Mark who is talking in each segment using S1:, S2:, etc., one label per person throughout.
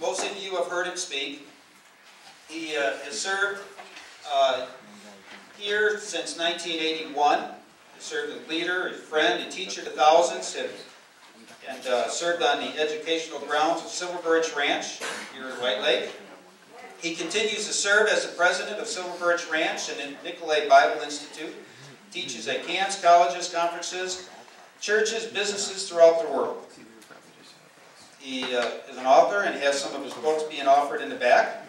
S1: most of you have heard him speak. He has served here since 1981. He served as leader, a friend, a teacher to thousands, and served on the educational grounds of Silver Birch Ranch here in White Lake. He continues to serve as the president of Silver Birch Ranch and the Nicolay Bible Institute. Teaches at camps, colleges, conferences, churches, businesses throughout the world. He is an author and has some of his books being offered in the back.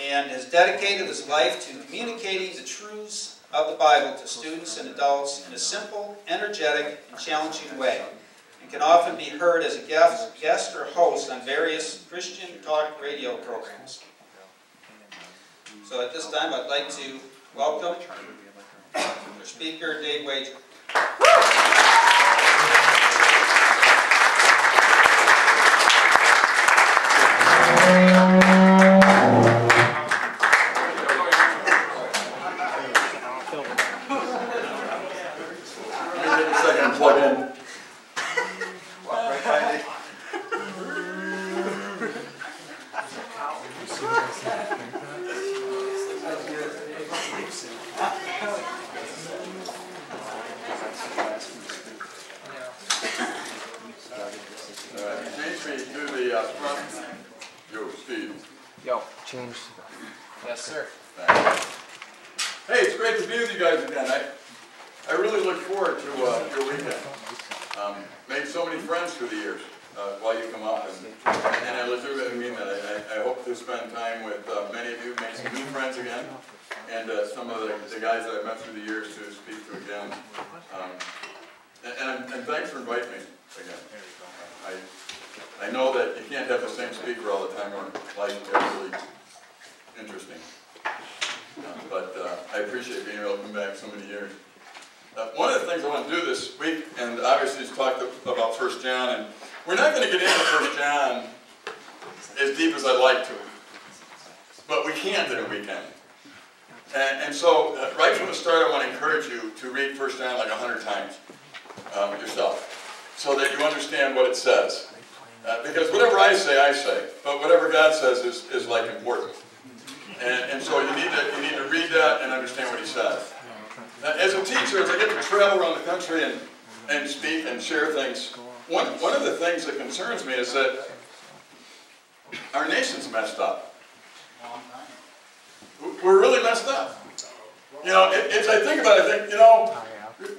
S1: And has dedicated his life to communicating the truths of the Bible to students and adults in a simple, energetic, and challenging way. And can often be heard as a guest or host on various Christian talk radio programs. So at this time I'd like to welcome our speaker, Dave Wager.
S2: Yes, sir.
S3: Hey, it's great to be with you guys again. I really look forward to your weekend. Made so many friends through the years while you come up, and I legitimately mean that. I hope to spend time with many of you, make some new friends again, and some of the guys that I've met through the years to speak to again. And thanks for inviting me again. I know that you can't have the same speaker all the time, or life is really interesting. But I appreciate being able to come back so many years. One of the things I want to do this week, and obviously he's talked about 1 John, and we're not going to get into 1 John as deep as I'd like to, but we can in a weekend. And so right from the start I want to encourage you to read 1 John like 100 times yourself, so that you understand what it says. Because whatever I say, but whatever God says is like important. And so you need to read that and understand what he says. As a teacher, as I get to travel around the country and speak and share things, one of the things that concerns me is that our nation's messed up. We're really messed up. You know, as I think about it, I think, you know,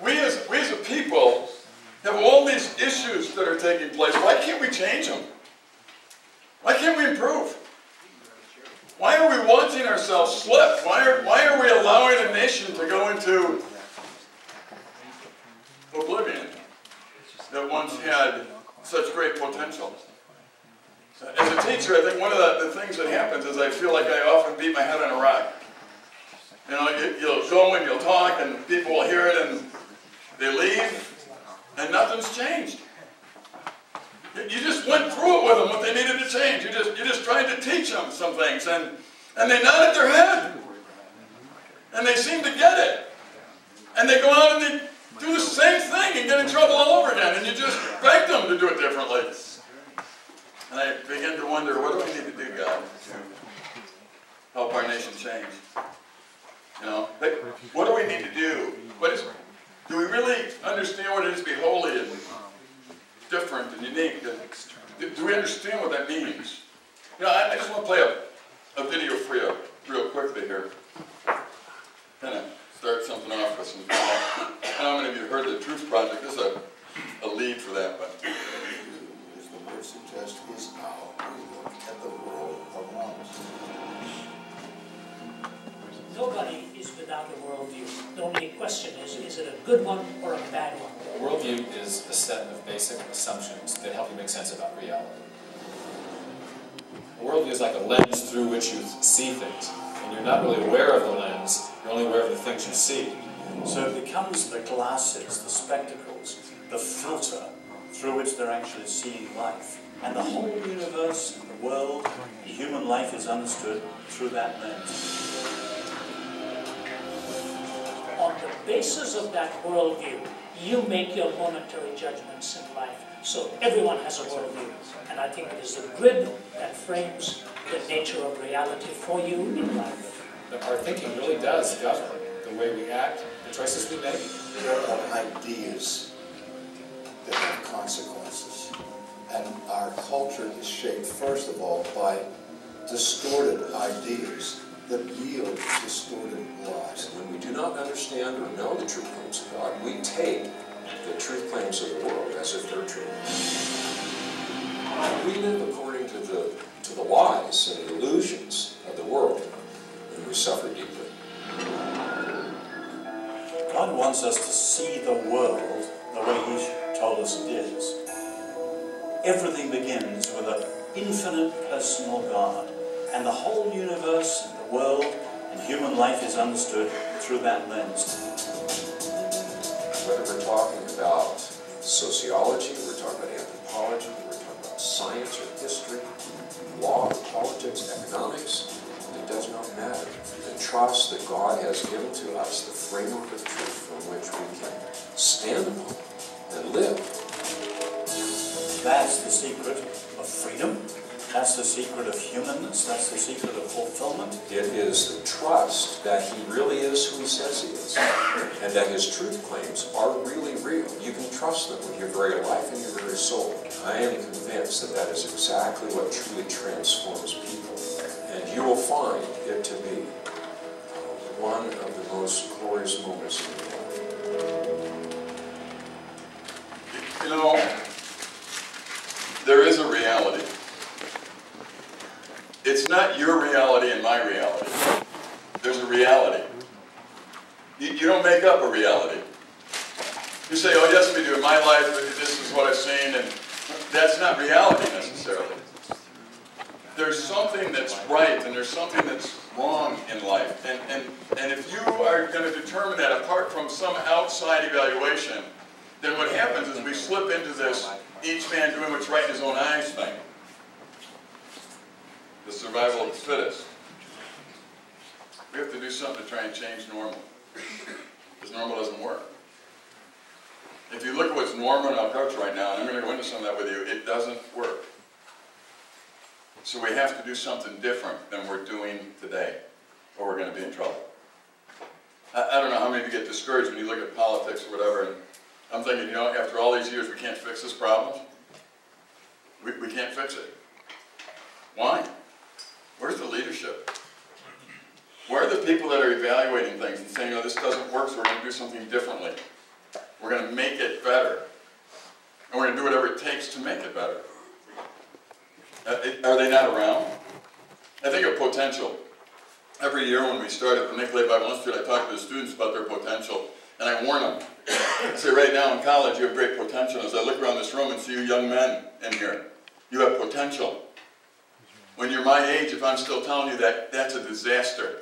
S3: we as a people have all these issues that are taking place. Why can't we change them? Why can't we improve? Why are we watching ourselves slip? Why are we allowing a nation to go into oblivion that once had such great potential? As a teacher, I think one of the things that happens is I feel like I often beat my head on a rock. You know, you'll go and you'll talk and people will hear it and they leave and nothing's changed. You just went through it with them, what they needed to change. You just tried to teach them some things, and they nodded their head. And they seem to get it. And they go out and they do the same thing and get in trouble all over again, and you just beg them to do it differently. And I begin to wonder, what do I need to do, God, to help our nation change? You know, what do we need to do? Do we really understand what it is to be holy and different and unique? Do we understand what that means? You know, I just want to play a video for you real quickly here. Kind of start something off with some. I don't know how many of you heard the Truth Project. This is a lead for that, but.
S4: As the word suggests, is now we look at the world around us.
S5: Nobody is without a worldview. The only question is it a good one or a bad one?
S2: A worldview is a set of basic assumptions that help you make sense about reality. A worldview is like a lens through which you see things. And you're not really aware of the lens, you're only aware of the things you see.
S6: So it becomes the glasses, the spectacles, the filter through which they're actually seeing life. And the whole universe, the world, human life is understood through that lens.
S5: On the basis of that worldview, you make your momentary judgments in life. So everyone has a worldview, and I think it is the grid that frames the nature of reality for you in life.
S2: Our thinking really does govern the way we act, the choices we make.
S4: There are ideas that have consequences. And our culture is shaped, first of all, by distorted ideas that yield distorted lives.
S7: When we do not understand or know the true claims of God, we take the truth claims of the world as if they're true. We live according to the lies and the illusions of the world, and we suffer deeply.
S6: God wants us to see the world the way He told us it is. Everything begins with an infinite personal God, and the whole universe and the world and human life is understood through that lens.
S7: Whether we're talking about sociology, we're talking about anthropology, we're talking about science or history, law, politics, economics, it does not matter. The trust that God has given to us, the framework of truth from which we can stand upon and live.
S6: That's the secret of freedom. That's the secret of humanness. That's the secret of fulfillment.
S7: It is the trust that He really is who He says He is, and that His truth claims are really real. You can trust them with your very life and your very soul. I am convinced that that is exactly what truly transforms people, and you will find it to be one of the most glorious moments in your life.
S3: You know, there is a reality. It's not your reality and my reality. There's a reality. You don't make up a reality. You say, oh yes we do, in my life this is what I've seen, and that's not reality necessarily. There's something that's right and there's something that's wrong in life. And if you are going to determine that apart from some outside evaluation, then what happens is we slip into this each man doing what's right in his own eyes thing. The survival of the fittest. We have to do something to try and change normal. Because normal doesn't work. If you look at what's normal in our culture right now, and I'm going to go into some of that with you, it doesn't work. So we have to do something different than we're doing today, or we're going to be in trouble. I don't know how many of you get discouraged when you look at politics or whatever, and I'm thinking, you know, after all these years we can't fix this problem. We can't fix it. Why? Where's the leadership? Where are the people that are evaluating things and saying, no, this doesn't work, so we're going to do something differently. We're going to make it better. And we're going to do whatever it takes to make it better. Are they not around? I think of potential. Every year when we start at the Nicolay Bible Institute, I talk to the students about their potential, and I warn them. I say, right now in college, you have great potential. As I look around this room and see you young men in here, you have potential. When you're my age, if I'm still telling you that, that's a disaster.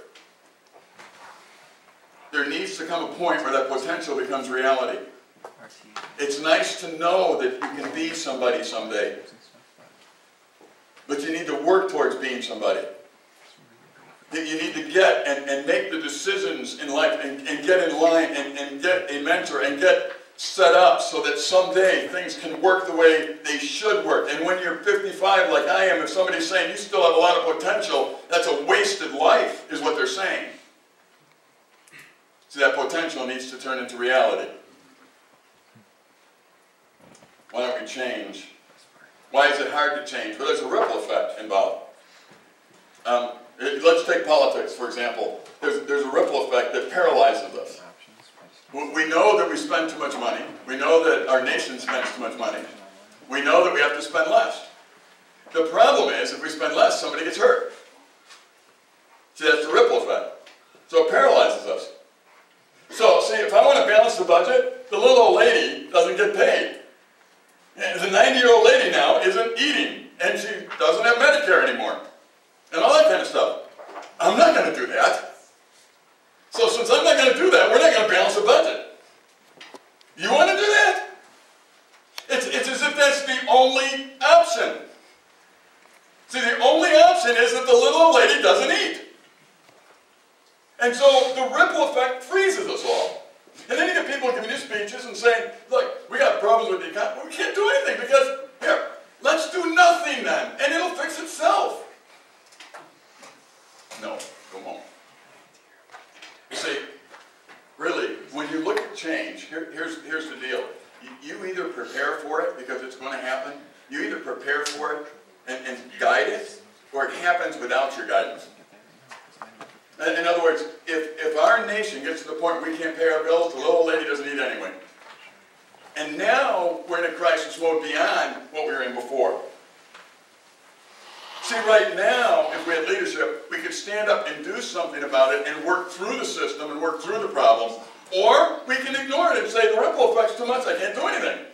S3: There needs to come a point where that potential becomes reality. It's nice to know that you can be somebody someday. But you need to work towards being somebody. You need to get and make the decisions in life and get in line and get a mentor and get set up so that someday things can work the way they should work. And when you're 55 like I am, if somebody's saying you still have a lot of potential, that's a wasted life, is what they're saying. See, that potential needs to turn into reality. Why don't we change? Why is it hard to change? Well, there's a ripple effect involved. Let's take politics, for example. There's a ripple effect that paralyzes us. We know that we spend too much money. We know that our nation spends too much money. We know that we have to spend less. The problem is, if we spend less, somebody gets hurt. See, that's the ripple effect. So it paralyzes us. So, see, if I want to balance the budget, the little old lady doesn't get paid. And the 90-year-old lady now isn't eating, and she doesn't have Medicare anymore. And all that kind of stuff. I'm not going to do that. So since I'm not going to do that, we're not going to balance the budget. You want to do that? It's as if that's the only option. See, the only option is that the little old lady doesn't eat. And so the ripple effect freezes us all. And then you get people giving you speeches and saying, look, we got problems with the economy. We can't do anything because, here, let's do nothing then, and it'll fix itself. No, go home. You see, really, when you look at change, here's the deal. You either prepare for it because it's going to happen, you either prepare for it and guide it, or it happens without your guidance. In other words, if our nation gets to the point where we can't pay our bills, the little lady doesn't eat anyway. And now we're in a crisis mode beyond what we were in before. See, right now, if we had leadership, we could stand up and do something about it and work through the system and work through the problems. Or we can ignore it and say, the ripple effect's too much, I can't do anything.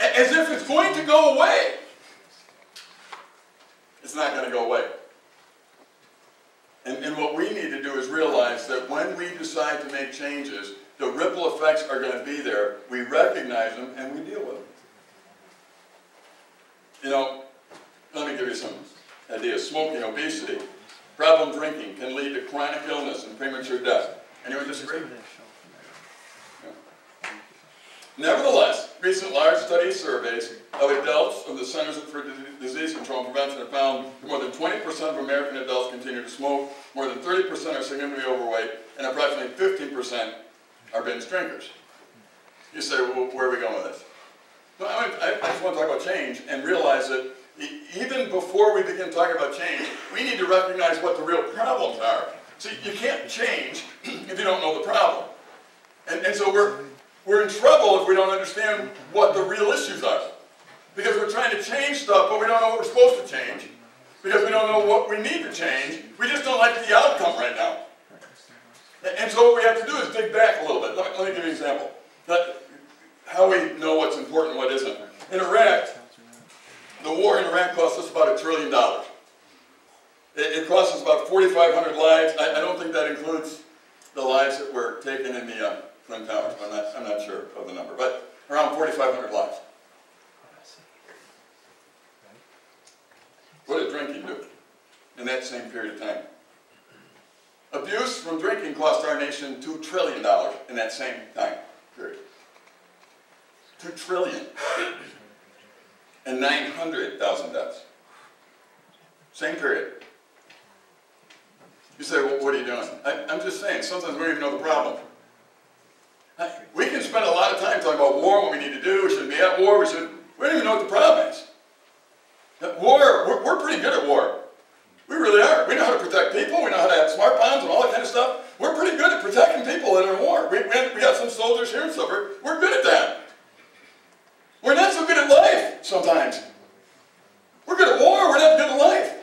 S3: As if it's going to go away. It's not going to go away. And what we need to do is realize that when we decide to make changes, the ripple effects are going to be there. We recognize them and we deal with them. You know, let me give you some ideas. Smoking, obesity, problem drinking can lead to chronic illness and premature death. Anyone disagree? No. Nevertheless, recent large study surveys of adults of the Centers for Disease Control and Prevention have found that more than 20% of American adults continue to smoke, more than 30% are significantly overweight, and approximately 15% are binge drinkers. You say, well, where are we going with this? Well, I just want to talk about change and realize that even before we begin talking about change, we need to recognize what the real problems are. See, you can't change if you don't know the problem. And so we're in trouble if we don't understand what the real issues are. Because we're trying to change stuff, but we don't know what we're supposed to change. Because we don't know what we need to change. We just don't like the outcome right now. And so what we have to do is dig back a little bit. Let me give you an example. How we know what's important and what isn't. In Iraq, the war in Iraq cost us about $1 trillion. It cost us about 4,500 lives. I don't think that includes the lives that were taken in the Twin Towers. I'm not sure of the number, but around 4,500 lives. What did drinking do in that same period of time? Abuse from drinking cost our nation $2 trillion in that same time period. $2 trillion. And 900,000 deaths. Same period. You say, well, what are you doing? I'm just saying, sometimes we don't even know the problem. We can spend a lot of time talking about war, what we need to do, we shouldn't be at war, we don't even know what the problem is. War, we're pretty good at war. We really are. We know how to protect people, we know how to have smart bombs and all that kind of stuff. We're pretty good at protecting people that are in war. We got some soldiers here and so forth. We're good at that. We're not so good at life sometimes. We're good at war, we're not good at life.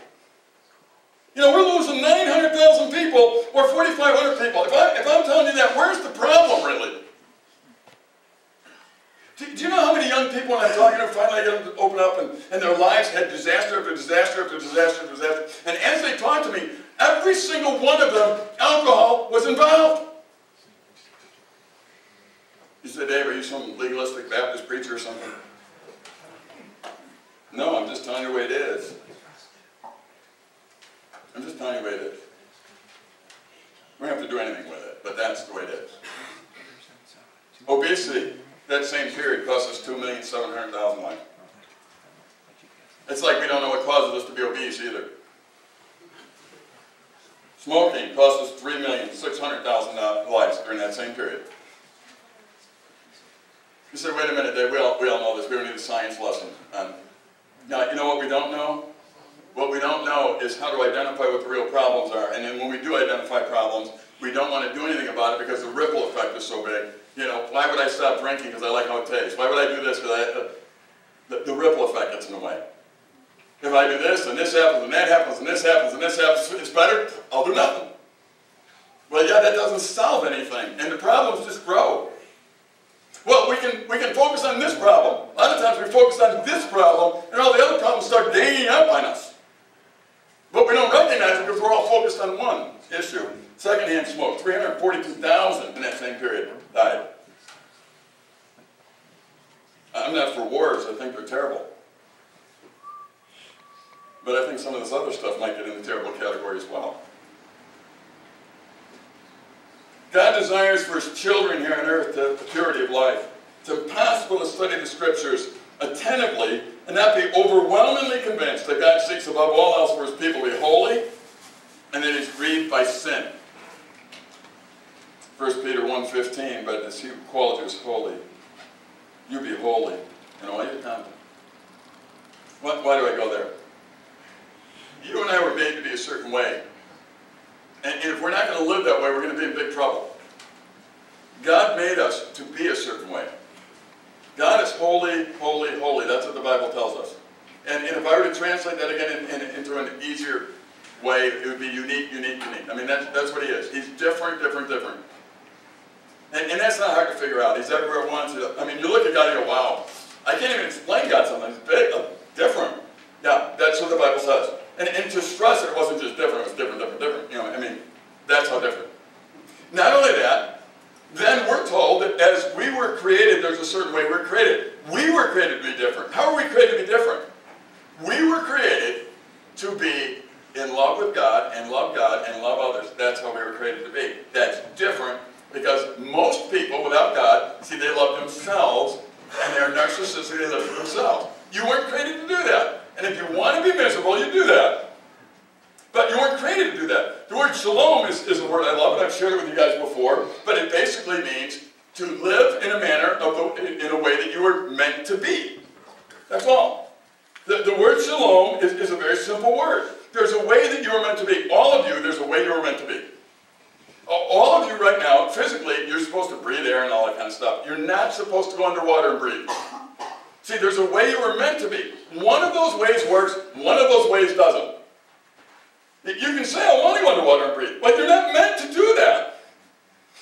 S3: You know, we're losing 900,000 people or 4,500 people. If I'm telling you that, where's the problem really? Do you know how many young people when I'm talking to them finally get them to open up and their lives had disaster after disaster after disaster after disaster? And as they talk to me, every single one of them, alcohol was involved. You say, Dave, are you some legalistic Baptist preacher or something? No, I'm just telling you the way it is. I'm just telling you the way it is. We don't have to do anything with it, but that's the way it is. Obesity, that same period, cost us 2,700,000 lives. It's like we don't know what causes us to be obese either. Smoking cost us 3,600,000 lives during that same period. You say, wait a minute, Dave, we all know this. We don't need a science lesson. Now, you know what we don't know? What we don't know is how to identify what the real problems are. And then when we do identify problems, we don't want to do anything about it because the ripple effect is so big. You know, why would I stop drinking because I like how it tastes? Why would I do this because the ripple effect gets in the way. If I do this, and this happens, and that happens, and this happens, and this happens, it's better, I'll do nothing. Well, yeah, that doesn't solve anything, and the problems just grow. Well, we can focus on this problem. A lot of times we focus on this problem, and all the other problems start ganging up on us. But we don't recognize it because we're all focused on one issue. Secondhand smoke, 342,000 in that same period died. I'm not for wars, I think they're terrible. But I think some of this other stuff might get in the terrible category as well. God desires for his children here on earth the purity of life. It's impossible to study the scriptures attentively and not be overwhelmingly convinced that God seeks above all else for his people to be holy and that he's grieved by sin. 1 Peter 1:15, but as he who called you is holy, you be holy in all your conduct. Why do I go there? You and I were made to be a certain way. And if we're not going to live that way, we're going to be in big trouble. God made us to be a certain way. God is holy, holy, holy. That's what the Bible tells us. And if I were to translate that again into an easier way, it would be unique, unique, unique. I mean, that's what he is. He's different, different, different. And that's not hard to figure out. He's everywhere at once. I mean, you look at God and you go, wow. I can't even explain God sometimes. He's big, different. Yeah, that's what the Bible says. And to stress it wasn't just different, it was different, different, different. You know, I mean, that's how different. Not only that, then we're told that as we were created, there's a certain way we're created. We were created to be different. How are we created to be different? We were created to be in love with God and love others. That's how we were created to be. That's different because most people without God, see, they love themselves and they're narcissistic, they live for themselves. You weren't created to do that. And if you want to be miserable, you do that. But you weren't created to do that. The word shalom is a word I love, and I've shared it with you guys before, but it basically means to live in a manner, in a way that you were meant to be. That's all. The word shalom is a very simple word. There's a way that you were meant to be. All of you, there's a way you were meant to be. All of you right now, physically, you're supposed to breathe air and all that kind of stuff. You're not supposed to go underwater and breathe. See, there's a way you were meant to be. One of those ways works, one of those ways doesn't. You can say, I want to go underwater and breathe, but you're not meant to do that.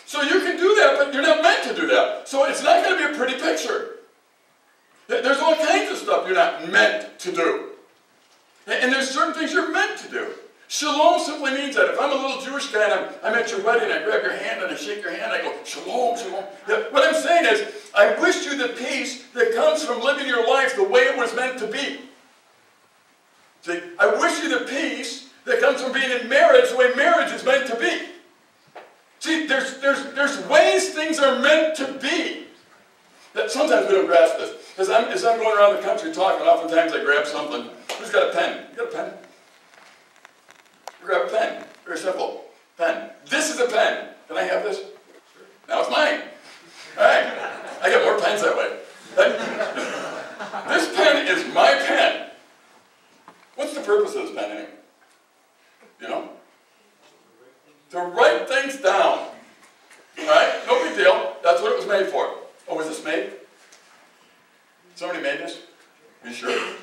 S3: So you can do that, but you're not meant to do that. So it's not going to be a pretty picture. There's all kinds of stuff you're not meant to do. And there's certain things you're meant to do. Shalom simply means that. If I'm a little Jewish guy and I'm at your wedding, I grab your hand and I shake your hand, I go, shalom, shalom. What I'm saying is, I wish you the peace that comes from living your life the way it was meant to be. See, I wish you the peace that comes from being in marriage the way marriage is meant to be. See, there's ways things are meant to be. That sometimes we don't grasp this. As I'm going around the country talking, oftentimes I grab something. Who's got a pen? You got a pen? Grab a pen. Very simple. Pen. This is a pen. Can I have this? Now it's mine. All right. I get more pens that way. This pen is my pen. What's the purpose of this pen anyway? You know? To write things down. All right? No big deal. That's what it was made for. Oh, was this made? Somebody made this? Are you sure?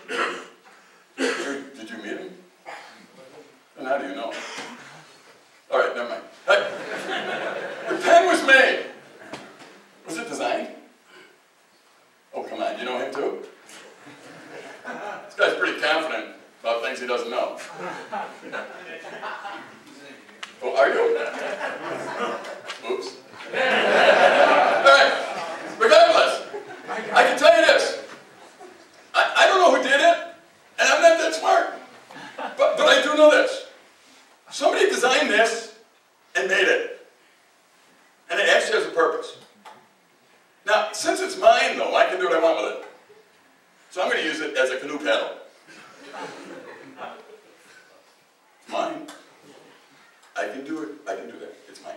S3: Did you meet him? And how do you know? All right, never mind. The pen was made. Was it designed? Oh, come on. You know him too? This guy's pretty confident about things he doesn't know. Oh, are you? Oops. All right. Regardless, I can tell you this. I don't know who did it, and I'm not that smart. But I do know this. Somebody designed this and made it. And it actually has a purpose. Now, since it's mine, though, I can do what I want with it. So I'm going to use it as a canoe paddle. It's mine. I can do it. I can do that. It's mine.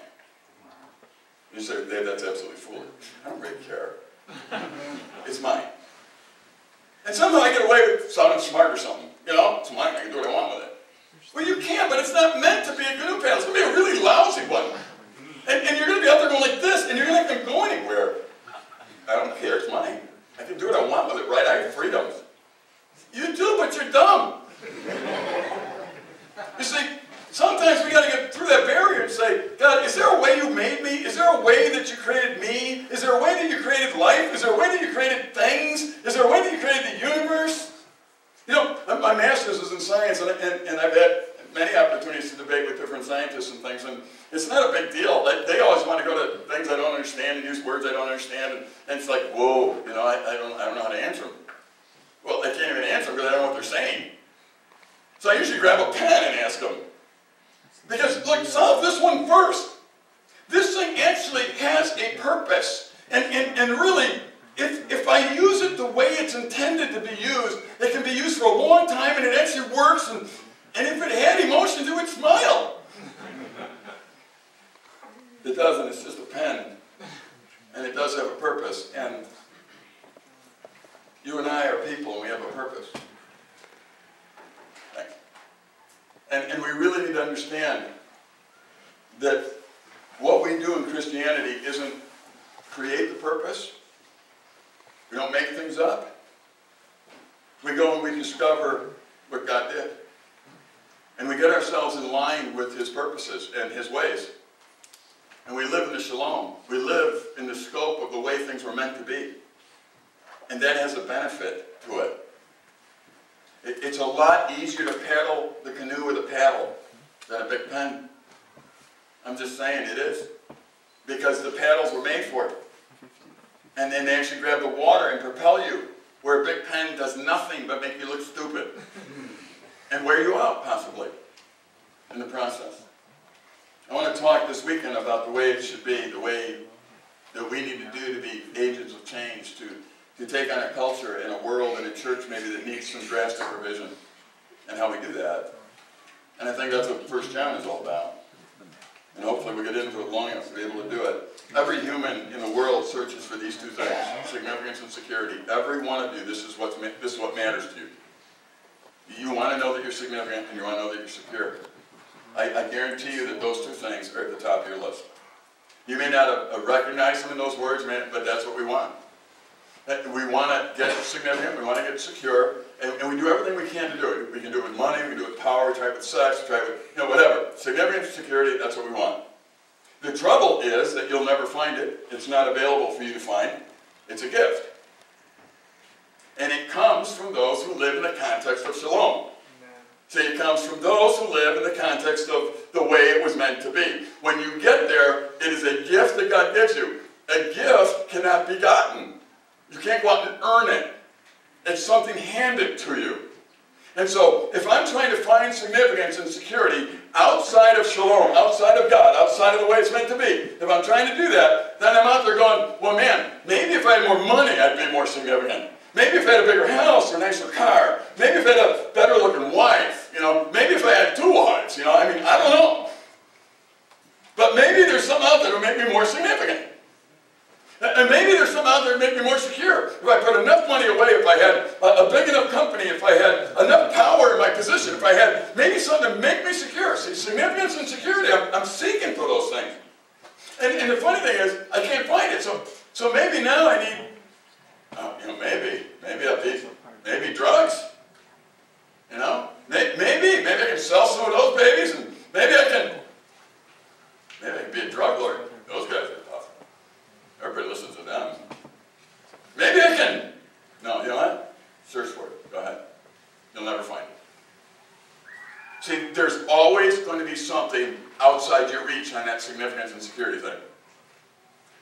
S3: You say, Dave, that's absolutely foolish. I don't really care. It's mine. And somehow I get away with sounding smart or something. You know, it's mine. I can do what I want with it. Well, you can, but it's not meant to be a canoe paddle. It's going to be a really lousy one. And you're going to be out there going like this, and you're not going to go anywhere. I don't care. It's mine. I can do what I want with it, right? I have freedom. You do, but you're dumb. You see, sometimes we got to get through that barrier and say, God, is there a way you made me? Is there a way that you created me? Is there a way that you created life? Is there a way that you created things? Is there a way that you created the universe? You know, my master's is in science, and I've had many opportunities to debate with different scientists and things, and it's not a big deal. They always want to go to things I don't understand and use words I don't understand, and it's like, whoa, you know, I don't know how to answer them. Well, I can't even answer them because I don't know what they're saying. So I usually grab a pen and ask them. Because, look, solve this one first. This thing man actually has a purpose. And really, if I use it the way it's intended to be used, it can be used for a long time and it actually works. And if it had emotions, it would smile. It doesn't. It's just a pen. And it does have a purpose. And you and I are people and we have a purpose. Thanks. And we really need to understand that what we do in Christianity isn't create the purpose. We don't make things up. We go and we discover what God did. And we get ourselves in line with His purposes and His ways. And we live in the shalom. We live in the scope of the way things were meant to be. And that has a benefit to it. It's a lot easier to paddle the canoe with a paddle than a big pen. I'm just saying it is. Because the paddles were made for it. And then they actually grab the water and propel you, where a big pen does nothing but make you look stupid. And wear you out, possibly, in the process. I want to talk this weekend about the way it should be, the way that we need to do to be agents of change, to take on a culture and a world and a church maybe that needs some drastic revision, and how we do that. And I think that's what 1 John is all about. And hopefully we get into it long enough to be able to do it. Every human in the world searches for these two things, significance and security. Every one of you, this is what matters to you. You want to know that you're significant and you want to know that you're secure. I guarantee you that those two things are at the top of your list. You may not have recognized them in those words, but that's what we want. We want to get significant, we want to get secure, and we do everything we can to do it. We can do it with money, we can do it with power, we try it with sex, we try it with, whatever. Significance, security, that's what we want. The trouble is that you'll never find it. It's not available for you to find. It's a gift. And it comes from those who live in the context of shalom. See, it comes from those who live in the context of the way it was meant to be. When you get there, it is a gift that God gives you. A gift cannot be gotten. You can't go out and earn it. It's something handed to you. And so, if I'm trying to find significance and security outside of shalom, outside of God, outside of the way it's meant to be, if I'm trying to do that, then I'm out there going, well man, maybe if I had more money, I'd be more significant. Maybe if I had a bigger house or a nicer car. Maybe if I had a better looking wife. Maybe if I had 2 wives. I don't know. But maybe there's some out there that will make me more significant. And maybe there's some out there that make me more secure. If I put enough money away, if I had a big enough company, if I had enough power in my position, if I had maybe something to make me secure. See, significance and security, I'm seeking for those things. And the funny thing is, I can't find it. So maybe now I need, maybe drugs. Maybe I can sell some of those babies, and maybe I can be a drug lord. Those guys are tough. Everybody listens to them. Maybe I can. No, you know what? Search for it. Go ahead. You'll never find it. See, there's always going to be something outside your reach on that significance and security thing.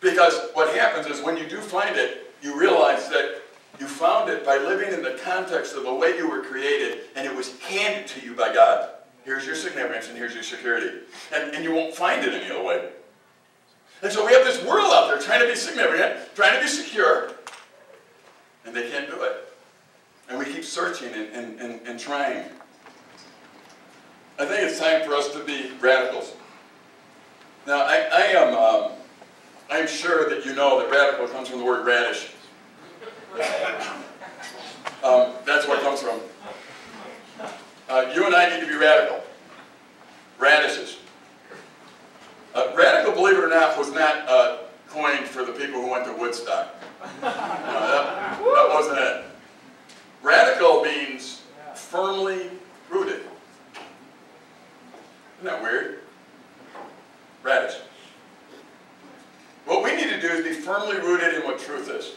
S3: Because what happens is when you do find it, you realize that you found it by living in the context of the way you were created, and it was handed to you by God. Here's your significance and here's your security. And you won't find it any other way. And so we have this world out there trying to be significant, trying to be secure, and they can't do it. And we keep searching and trying. I think it's time for us to be radicals. Now, I'm sure that you know that radical comes from the word radish. That's where it comes from. You and I need to be radical. Radishes. Radical, believe it or not, was not coined for the people who went to Woodstock. That wasn't it. Radical means firmly rooted. Isn't that weird? Radish. What we need to do is be firmly rooted in what truth is.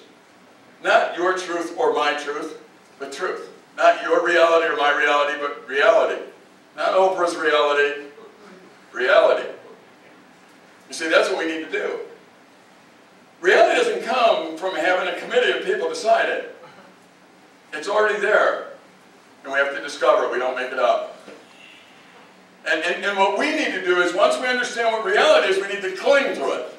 S3: Not your truth or my truth, but truth. Not your reality or my reality, but reality. Not Oprah's reality, reality. You see, that's what we need to do. Reality doesn't come from having a committee of people decide it. It's already there. And we have to discover it. We don't make it up. And what we need to do is, once we understand what reality is, we need to cling to it.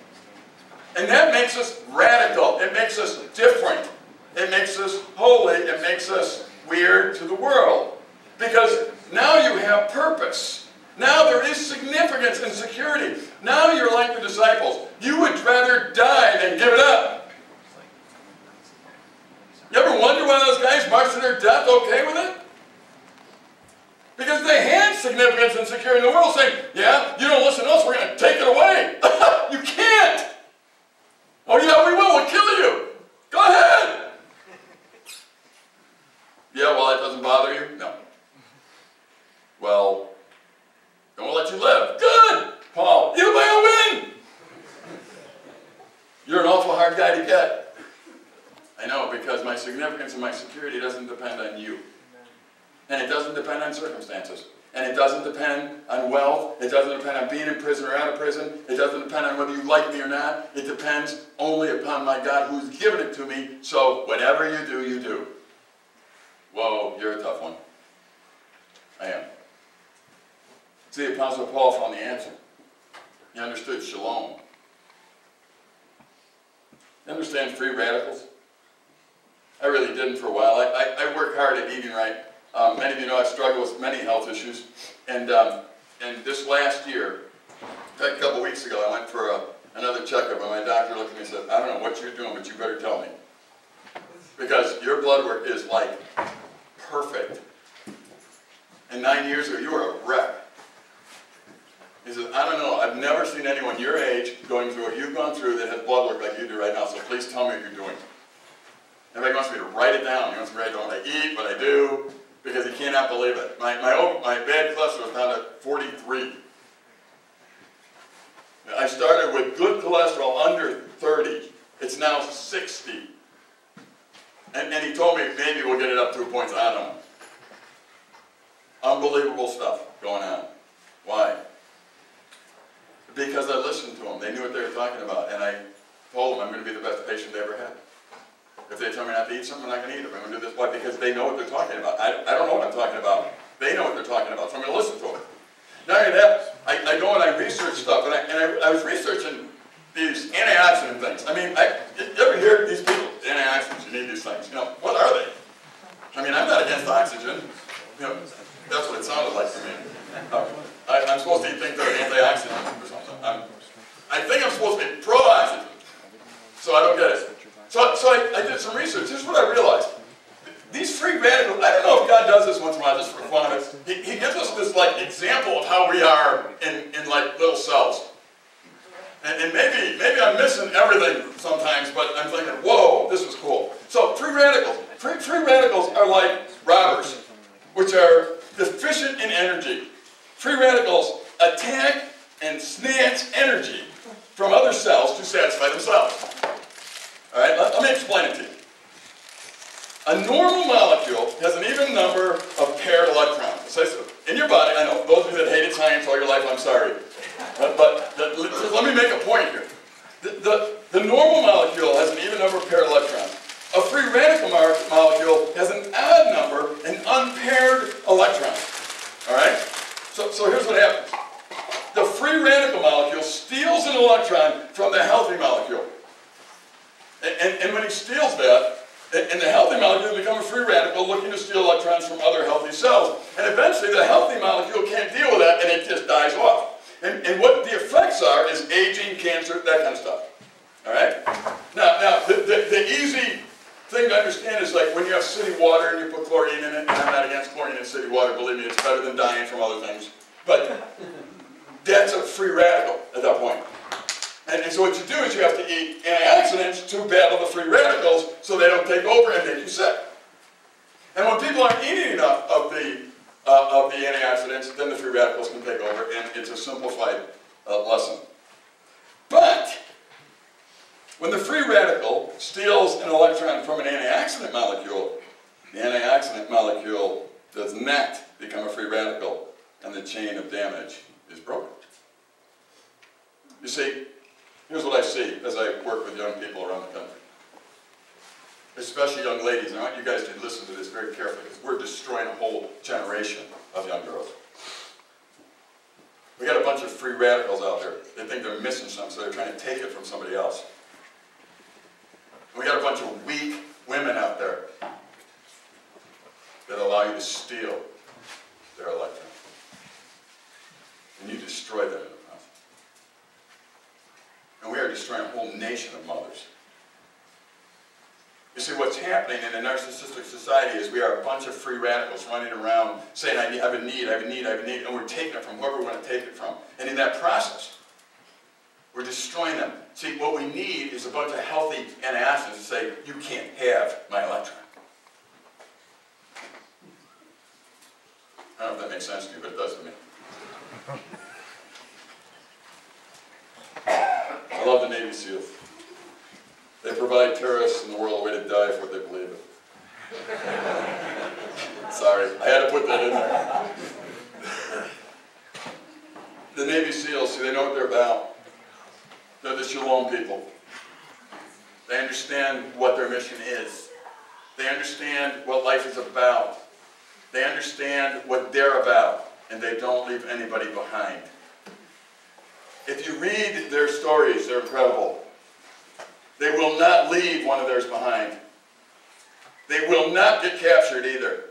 S3: And that makes us radical. It makes us different. It makes us holy. It makes us weird to the world. Because now you have purpose. Now there is significance and security. Now you're like the disciples. You would rather die than give it up. You ever wonder why those guys marched to their death okay with it? Because they had significance and security in the world, saying, yeah, you don't listen to us, we're going to take it away. You can't. Oh yeah, we will, we'll kill you. Go ahead. Yeah, well, that doesn't bother you? No. Well, then we'll let you live. Good, Paul, you may win. You're an awful hard guy to get. I know, because my significance and my security doesn't depend on you. And it doesn't depend on circumstances. And it doesn't depend on wealth. It doesn't depend on being in prison or out of prison. It doesn't depend on whether you like me or not. It depends only upon my God who's given it to me. So whatever you do, you do. Whoa, you're a tough one. I am. See, the Apostle Paul found the answer. He understood shalom. You understand free radicals? I really didn't for a while. I work hard at eating right. Many of you know I've struggled with many health issues. And this last year, in fact, a couple weeks ago, I went for another checkup, and my doctor looked at me and said, I don't know what you're doing, but you better tell me. Because your blood work is like perfect. And 9 years ago, you were a wreck. He says, I don't know, I've never seen anyone your age going through what you've gone through that has blood work like you do right now, so please tell me what you're doing. Everybody wants me to write it down. He wants me to write down what I eat, what I do, because he cannot believe it. My bad cholesterol was down to 43. I started with good cholesterol under 30. It's now 60. And he told me maybe we'll get it up to a point, I don't know. Unbelievable stuff going on. Why? Because I listened to them. They knew what they were talking about. And I told them I'm going to be the best patient they ever had. If they tell me not to eat something, I'm not going to eat it. I'm going to do this. Why? Because they know what they're talking about. I don't know what I'm talking about. They know what they're talking about, so I'm going to listen to them. Not only that, I go and I research stuff, and I was researching these antioxidant things. I mean, you ever hear these people, antioxidants, you need these things. You know, what are they? I mean, I'm not against oxygen. You know, that's what it sounded like to me. I'm supposed to eat things that are antioxidant or something. I think I'm supposed to be pro-oxygen, so I don't get it. So I did some research. Here's what I realized. These free radicals, I don't know if God does this once in a while just for fun of it. He gives us this like example of how we are in like little cells. And maybe I'm missing everything sometimes, but I'm thinking, whoa, this was cool. So free radicals. Free radicals are like robbers, which are deficient in energy. Free radicals attack and snatch energy from other cells to satisfy themselves. All right, let me explain it to you. A normal molecule has an even number of paired electrons. In your body, I know, those of you that hated science all your life, I'm sorry. But let me make a point here. The normal molecule has an even number of paired electrons. A free radical molecule has an odd number and unpaired electrons. All right? So here's what happens. The free radical molecule steals an electron from the healthy molecule. And when he steals that, and the healthy molecule becomes a free radical looking to steal electrons from other healthy cells. And eventually the healthy molecule can't deal with that and it just dies off. And what the effects are is aging, cancer, that kind of stuff. All right? Now the easy thing to understand is like when you have city water and you put chlorine in it, and I'm not against chlorine in city water, believe me, it's better than dying from other things. But that's a free radical at that point. And so what you do is you have to eat antioxidants to battle the free radicals so they don't take over and make you sick. And when people aren't eating enough of the antioxidants, then the free radicals can take over, and it's a simplified lesson. But when the free radical steals an electron from an antioxidant molecule, the antioxidant molecule does not become a free radical, and the chain of damage is broken. You see, here's what I see as I work with young people around the country, especially young ladies, and I want you guys to listen to this very carefully because we're destroying a whole generation of young girls. We got a bunch of free radicals out there. They think they're missing something, so they're trying to take it from somebody else. And we got a bunch of weak women out there that allow you to steal their electron. And you destroy them in the process. And we are destroying a whole nation of mothers. You see, what's happening in a narcissistic society is we are a bunch of free radicals running around saying, I have a need, I have a need, I have a need, and we're taking it from whoever we want to take it from. And in that process, we're destroying them. See, what we need is a bunch of healthy antacids to say, you can't have my electron. I don't know if that makes sense to you, but it does to me. I love the Navy SEALs. They provide terrorists in the world a way to die for what they believe in. Sorry, I had to put that in there. The Navy SEALs, see, they know what they're about. They're the Shalom people. They understand what their mission is. They understand what life is about. They understand what they're about, and they don't leave anybody behind. If you read their stories, they're incredible. They will not leave one of theirs behind. They will not get captured either.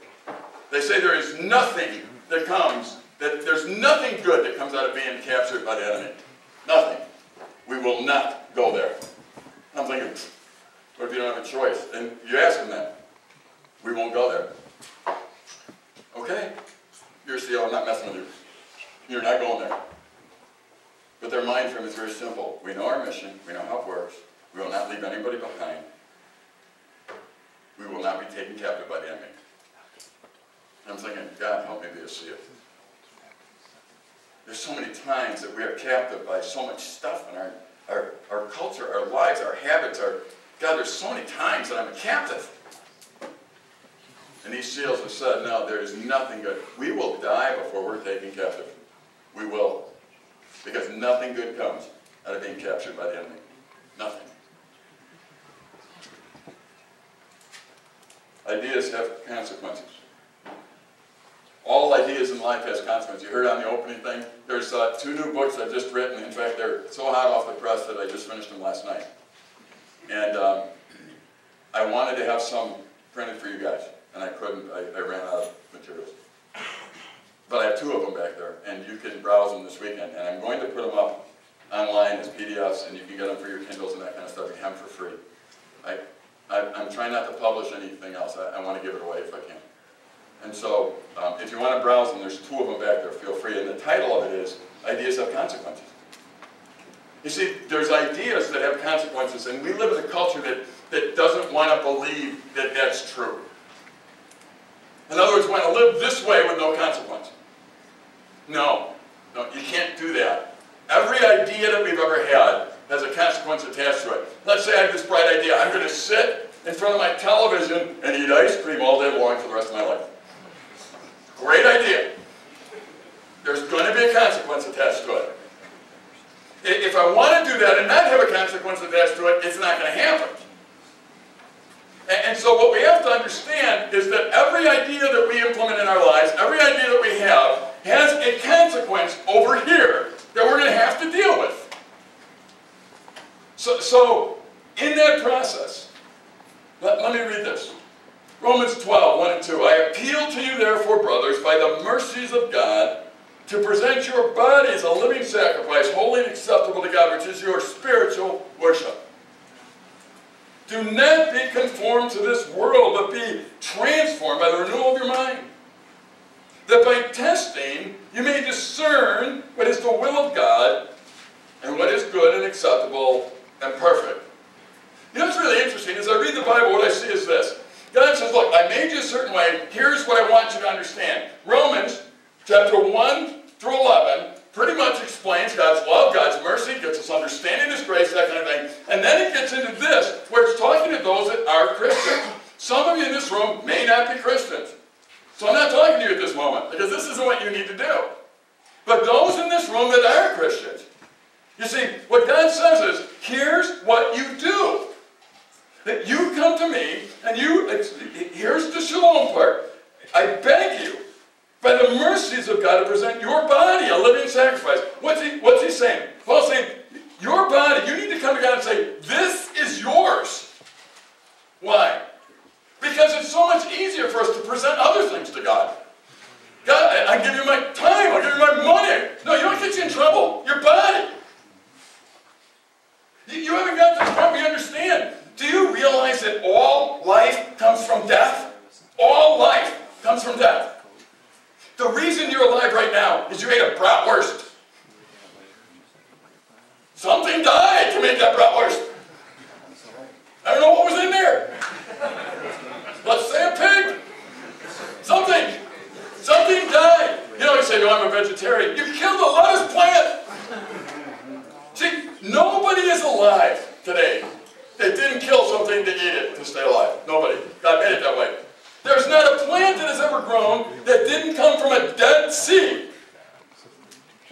S3: They say there is nothing that comes, that there's nothing good that comes out of being captured by the enemy. Nothing. We will not go there. I'm thinking, what if you don't have a choice? And you ask them that. We won't go there. Okay, you're a SEAL, I'm not messing with you. You're not going there. But their mind frame is very simple. We know our mission, we know how it works. We will not leave anybody behind. We will not be taken captive by the enemy. And I'm thinking, God, help me be a SEAL. There's so many times that we are captive by so much stuff in our culture, our lives, our habits. God, there's so many times that I'm a captive. And these SEALs have said, no, there is nothing good. We will die before we're taken captive. We will. Because nothing good comes out of being captured by the enemy. Nothing. Ideas have consequences. All ideas in life has consequences. You heard on the opening thing, there's 2 new books I've just written. In fact, they're so hot off the press that I just finished them last night. And I wanted to have some printed for you guys, and I couldn't. I ran out of materials. But I have 2 of them back there, and you can browse them this weekend. And I'm going to put them up online as PDFs, and you can get them for your Kindles and that kind of stuff. You can have them for free. I'm trying not to publish anything else. I want to give it away if I can. And so, if you want to browse them, there's 2 of them back there. Feel free. And the title of it is, Ideas Have Consequences. You see, there's ideas that have consequences, and we live in a culture that doesn't want to believe that that's true. In other words, want to live this way with no consequence. No, you can't do that. Every idea that we've ever had has a consequence attached to it. Let's say I have this bright idea. I'm going to sit in front of my television and eat ice cream all day long for the rest of my life. Great idea. There's going to be a consequence attached to it. If I want to do that and not have a consequence attached to it, it's not going to happen. And so what we have to understand is that every idea that we implement in our lives, every idea that we have, has a consequence over here that we're going to have to deal with. So in that process, let me read this. Romans 12, 1 and 2. I appeal to you therefore, brothers, by the mercies of God, to present your bodies a living sacrifice, holy and acceptable to God, which is your spiritual worship. Do not be conformed to this world, but be transformed by the renewal of your mind. That by testing, you may discern what is the will of God, and what is good and acceptable and perfect. You know what's really interesting? As I read the Bible, what I see is this. God says, look, I made you a certain way. Here's what I want you to understand. Romans chapter 1 through 11 pretty much explains God's love, God's mercy, gets us understanding His grace, that kind of thing. And then it gets into this, where it's talking to those that are Christians. Some of you in this room may not be Christians. So I'm not talking to you at this moment, because this isn't what you need to do. But those in this room that are Christians, you see, what God says is, here's what you do. That you come to me, and here's the shalom part. I beg you, by the mercies of God, to present your body a living sacrifice. What's he saying? Paul's saying, your body, you need to come to God and say, this is yours. Why? Because it's so much easier for us to present other things to God. God, I give you my time, I give you my money. No, you don't get you in trouble. Your body. You haven't got to the point where you understand. Do you realize that all life comes from death? All life comes from death. The reason you're alive right now is you ate a bratwurst. Something died to make that bratwurst. I don't know what was in there. Let's say a pig. Something. Something died. You know, you say, no, I'm a vegetarian. You killed a lettuce plant. See, nobody is alive today that didn't kill something to eat it to stay alive. Nobody. God made it that way. There's not a plant that has ever grown that didn't come from a dead seed.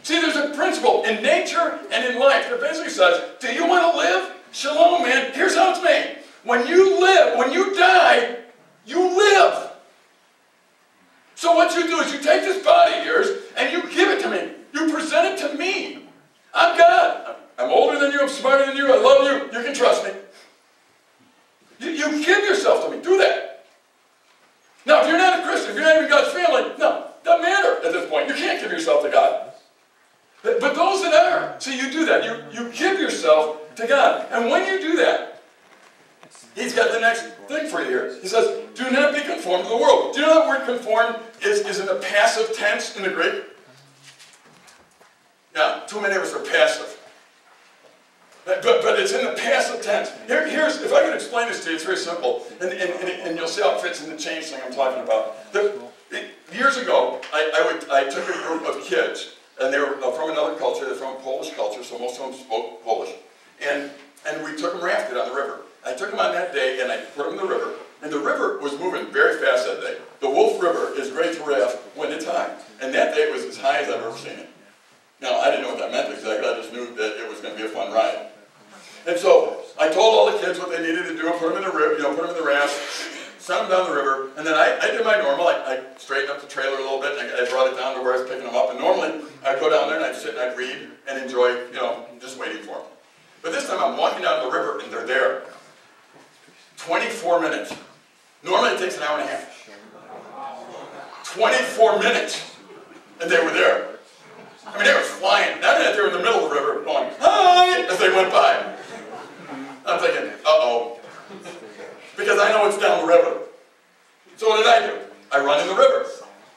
S3: See, there's a principle in nature and in life that basically says, do you want to live? Shalom, man. Here's how it's made. When you live, when you die, you live. So what you do is you take this body of yours and you give it to me. You present it to me. I'm God. I'm older than you. I'm smarter than you. I love you. You can trust me. You give yourself to me. Do that. Now, if you're not a Christian, if you're not even God's family, no, doesn't matter at this point. You can't give yourself to God. But those that are, see, you do that. You give yourself to God. And when you do that, He's got the next thing for you here. He says, do not be conformed to the world. Do you know that word conformed is in the passive tense in the Greek? Yeah, too many of us are passive. But it's in the passive tense. Here's, if I can explain this to you, it's very simple. And you'll see how it fits in the change thing I'm talking about. Years ago, I took a group of kids, and they were from another culture. They're from a Polish culture, so most of them spoke Polish. And we took them rafted on the river. I took them on that day, and I put them in the river. And the river was moving very fast that day. The Wolf River is great to raft when it's high. And that day it was as high as I've ever seen it. Now, I didn't know what that meant exactly. I just knew that it was going to be a fun ride. And so I told all the kids what they needed to do. Put them in the river, put them in the raft, sent them down the river, and then I did my normal. I straightened up the trailer a little bit, and I brought it down to where I was picking them up. And normally I'd go down there and I'd sit and I'd read and enjoy, just waiting for them. But this time I'm walking down the river and they're there. 24 minutes. Normally it takes an hour and a half. 24 minutes, and they were there. I mean, they were flying. Now that they were in the middle of the river, going, hi, as they went by. I'm thinking, uh-oh. Because I know it's down the river. So what did I do? I run in the river.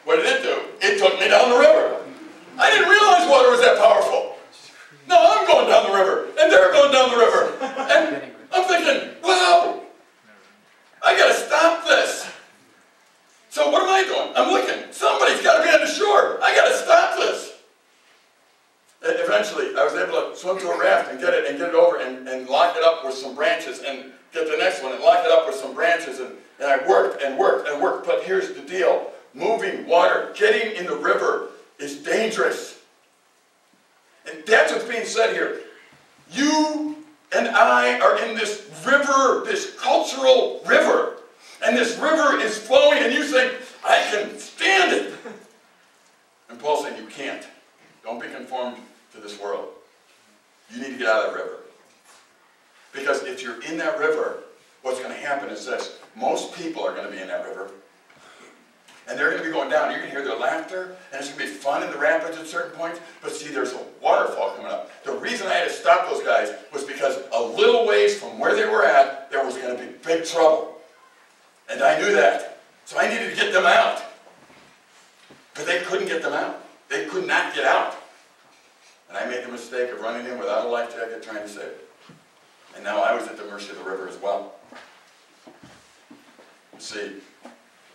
S3: What did it do? It took me down the river. I didn't realize water was that powerful. No, I'm going down the river, and they're going down the river. And I'm thinking, wow, I got to stop this. So what am I doing? I'm looking. Somebody's got to be on the shore. I got to stop this. And eventually, I was able to swim to a raft and get it over and lock it up with some branches and get the next one and lock it up with some branches. And I worked and worked and worked. But here's the deal. Moving water, getting in the river is dangerous. And that's what's being said here. You and I are in this river, this cultural river. And this river is flowing and you think, I can stand it. And Paul's saying, you can't. Don't be conformed to this world. You need to get out of that river. Because if you're in that river, what's going to happen is this. Most people are going to be in that river. And they're going to be going down. You're going to hear their laughter. And it's going to be fun in the rapids at certain points. But see, there's a waterfall coming up. The reason I had to stop those guys was because a little ways from where they were at, there was going to be big trouble. And I knew that. So I needed to get them out. But they couldn't get them out. They could not get out. And I made the mistake of running in without a life jacket trying to save it. And now I was at the mercy of the river as well. You see,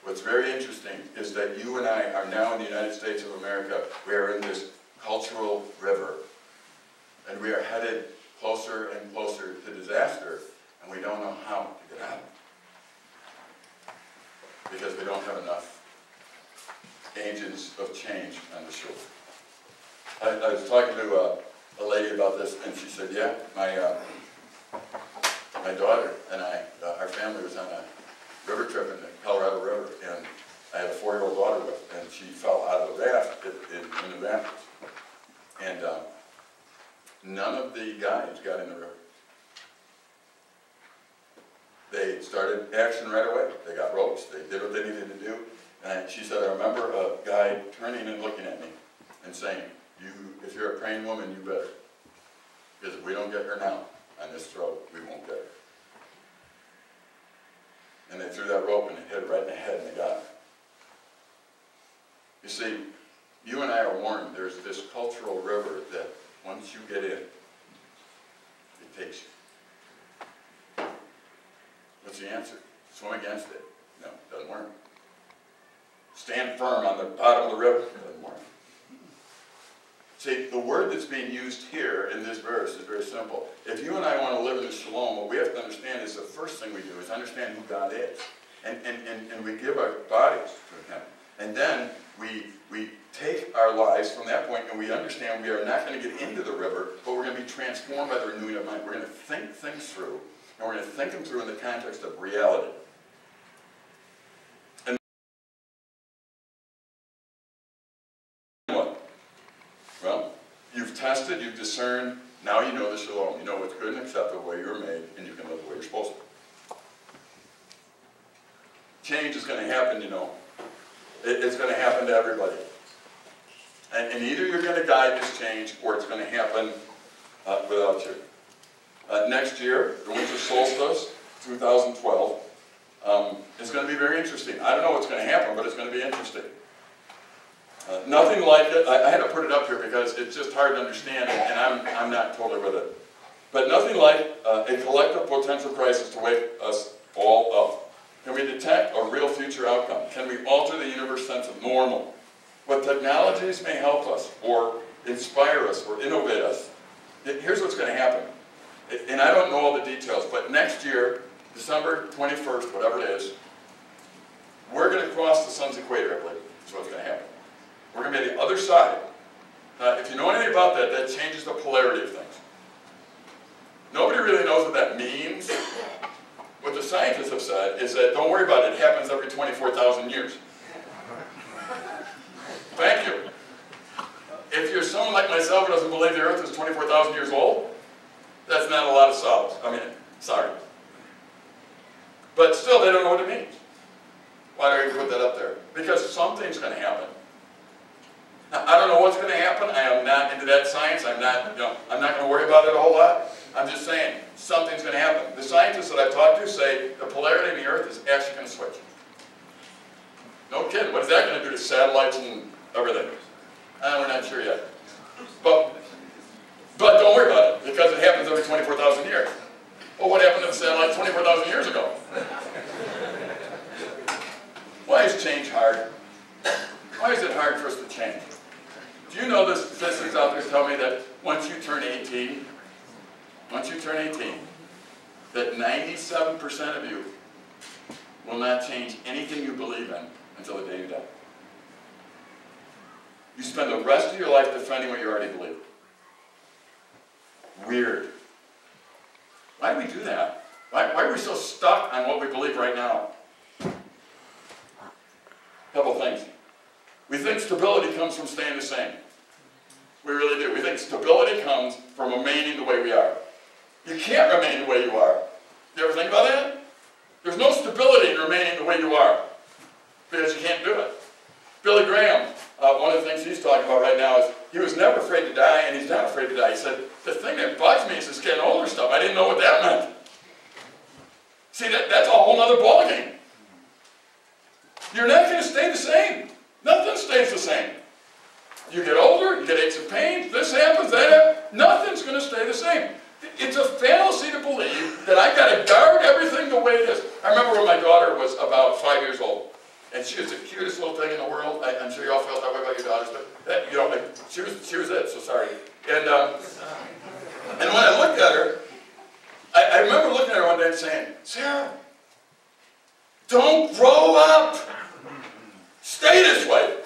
S3: what's very interesting is that you and I are now in the United States of America. We are in this cultural river. And we are headed closer and closer to disaster. And we don't know how to get out. Because we don't have enough agents of change on the shore. I was talking to a lady about this, and she said, yeah, my daughter and I, our family was on a river trip in the Colorado River, and I had a 4-year-old daughter with, and she fell out of the raft in the rapids. And none of the guys got in the river. They started took action right away. They got ropes, they did what they needed to do. And she said, I remember a guy turning and looking at me and saying, if you're a praying woman, you better. Because if we don't get her now on this throat, we won't get her. And they threw that rope and they hit her right in the head and they got her. You see, you and I are warned there's this cultural river that once you get in, it takes you. What's the answer? Swim against it? No, it doesn't work. Stand firm on the bottom of the river? It doesn't work. See, the word that's being used here in this verse is very simple. If you and I want to live in the shalom, what we have to understand is the first thing we do is understand who God is. And we give our bodies to Him. And then we take our lives from that point and we understand we are not going to get into the river, but we're going to be transformed by the renewing of mind. We're going to think things through, and we're going to think them through in the context of reality. And what? Well, you've tested, you've discerned, now you know the shalom. You know what's good and acceptable, the way you were made, and you can live the way you're supposed to. Change is going to happen, you know. It's going to happen to everybody. And either you're going to guide this change, or it's going to happen without you. Next year, the winter solstice, 2012, is going to be very interesting. I don't know what's going to happen, but it's going to be interesting. Nothing like it. I had to put it up here because it's just hard to understand, and I'm not totally with it. But nothing like a collective potential crisis to wake us all up. Can we detect a real future outcome? Can we alter the universe sense of normal? What technologies may help us, or inspire us, or innovate us? Here's what's going to happen. And I don't know all the details, but next year, December 21st, whatever it is, we're going to cross the sun's equator, I believe. That's what's going to happen. We're going to be on the other side. If you know anything about that, that changes the polarity of things. Nobody really knows what that means. What the scientists have said is that, don't worry about it, it happens every 24,000 years. Thank you. If you're someone like myself who doesn't believe the earth is 24,000 years old, that's not a lot of solace. I mean, sorry. But still, they don't know what it means. Why do I even put that up there? Because something's going to happen. Now, I don't know what's going to happen. I am not into that science. I'm not going to worry about it a whole lot. I'm just saying, something's going to happen. The scientists that I've talked to say the polarity of the earth is actually going to switch. No kidding. What is that going to do to satellites and everything? We're not sure yet. But don't worry about it, because it happens every 24,000 years. Well, what happened to the satellites 24,000 years ago? Why is change hard? Why is it hard for us to change? Do you know the statistics out there tell me that once you turn 18, that 97% of you will not change anything you believe in until the day you die. You spend the rest of your life defending what you already believe. Weird. Why do we do that? Why are we so stuck on what we believe right now? Couple things. We think stability comes from staying the same. We really do. We think stability comes from remaining the way we are. You can't remain the way you are. You ever think about that? There's no stability in remaining the way you are, because you can't do it. Billy Graham, one of the things he's talking about right now is he was never afraid to die, and he's not afraid to die. He said, the thing that bugs me is this getting older stuff. I didn't know what that meant. See, that's a whole other ballgame. You're not going to stay the same. Nothing stays the same. You get older, you get aches and pains, this happens, that happens. Nothing's going to stay the same. It's a fallacy to believe that I've got to guard everything the way it is. I remember when my daughter was about 5 years old, and she was the cutest little thing in the world. I'm sure you all felt that way about your daughters, but she was it. So sorry. And when I looked at her, I remember looking at her one day and saying, "Sarah, don't grow up. Stay this way."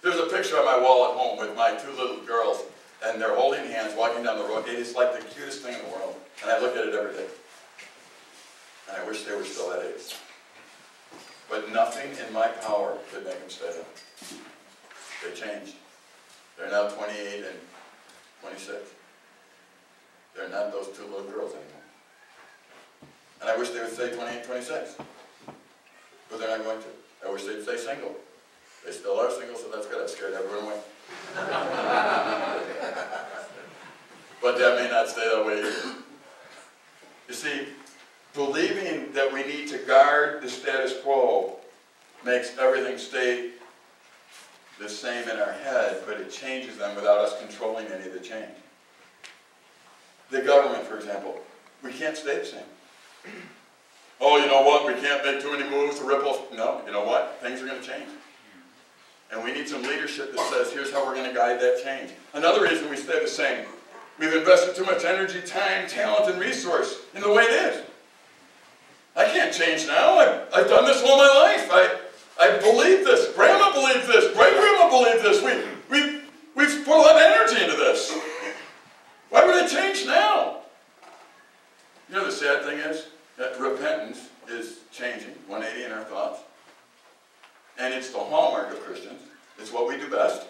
S3: There's a picture on my wall at home with my two little girls, and they're holding hands, walking down the road. It is like the cutest thing in the world, and I look at it every day. And I wish they were still that age. But nothing in my power could make them stay there. They changed. They're now 28 and 26. They're not those two little girls anymore. And I wish they would stay 28, 26. But they're not going to. I wish they'd stay single. They still are single, so that's good. I've scared everyone away. But that may not stay that way either. You see, believing that we need to guard the status quo makes everything stay the same in our head, but it changes them without us controlling any of the change. The government, for example, we can't stay the same. Oh, you know what, we can't make too many moves to ripple. No, you know what, things are going to change. And we need some leadership that says, here's how we're going to guide that change. Another reason we stay the same, we've invested too much energy, time, talent, and resource in the way it is. I can't change now. I've done this all my life. I believe this. Grandma believed this. Great-grandma believed this. We've put a lot of energy into this. Why would I change now? You know the sad thing is that repentance is changing, 180 in our thoughts. And it's the hallmark of Christians. It's what we do best.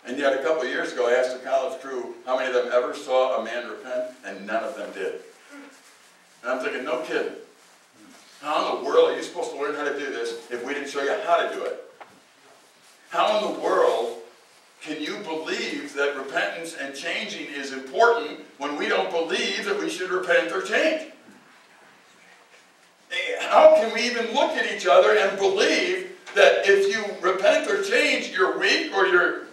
S3: And yet a couple of years ago I asked the college crew how many of them ever saw a man repent, and none of them did. And I'm thinking, no kidding. How in the world are you supposed to learn how to do this if we didn't show you how to do it? How in the world can you believe that repentance and changing is important when we don't believe that we should repent or change? How can we even look at each other and believe that if you repent or change, you're weak or you're...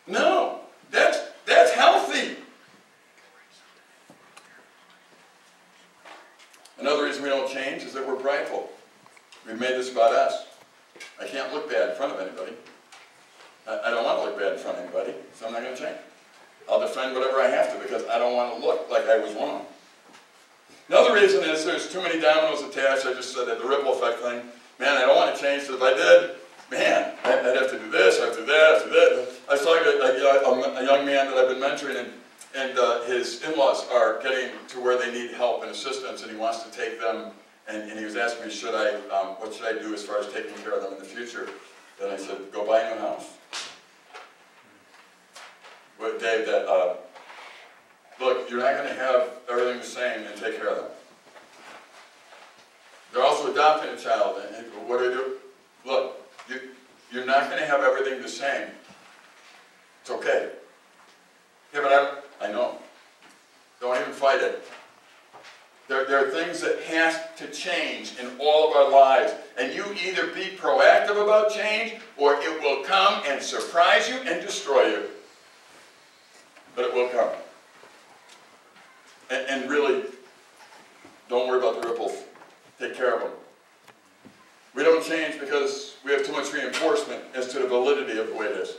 S3: No, that's healthy. Another reason we don't change is that we're prideful. We've made this about us. I can't look bad in front of anybody. I don't want to look bad in front of anybody, so I'm not going to change. I'll defend whatever I have to because I don't want to look like I was wrong. Another reason is there's too many dominoes attached. I just said that the ripple effect thing. Man, I don't want to change, so if I did, man, I'd have to do this, I'd have to do that, I'd have to do that. I was talking to a young man that I've been mentoring, and his in-laws are getting to where they need help and assistance, and he wants to take them, and he was asking me, what should I do as far as taking care of them in the future? Then I said, go buy a new house. But Dave, look, you're not going to have everything the same and take care of them. They're also adopting a child, and what do I do? Look, you're not going to have everything the same. It's okay. Yeah, but I know. Don't even fight it. There are things that have to change in all of our lives, and you either be proactive about change, or it will come and surprise you and destroy you. But it will come. And really, don't worry about the ripples. Take care of them. We don't change because we have too much reinforcement as to the validity of the way it is.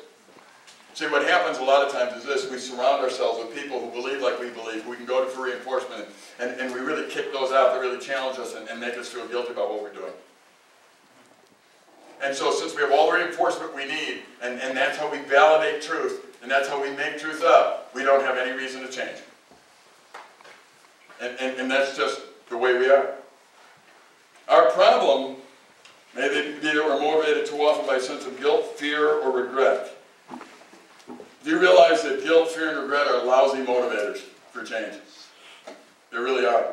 S3: See, what happens a lot of times is this: we surround ourselves with people who believe like we believe. We can go to for reinforcement, and we really kick those out that really challenge us and make us feel guilty about what we're doing. And so since we have all the reinforcement we need, and that's how we validate truth, and that's how we make truth up, we don't have any reason to change. And that's just the way we are. Our problem may be that we're motivated too often by a sense of guilt, fear, or regret. Do you realize that guilt, fear, and regret are lousy motivators for change? They really are.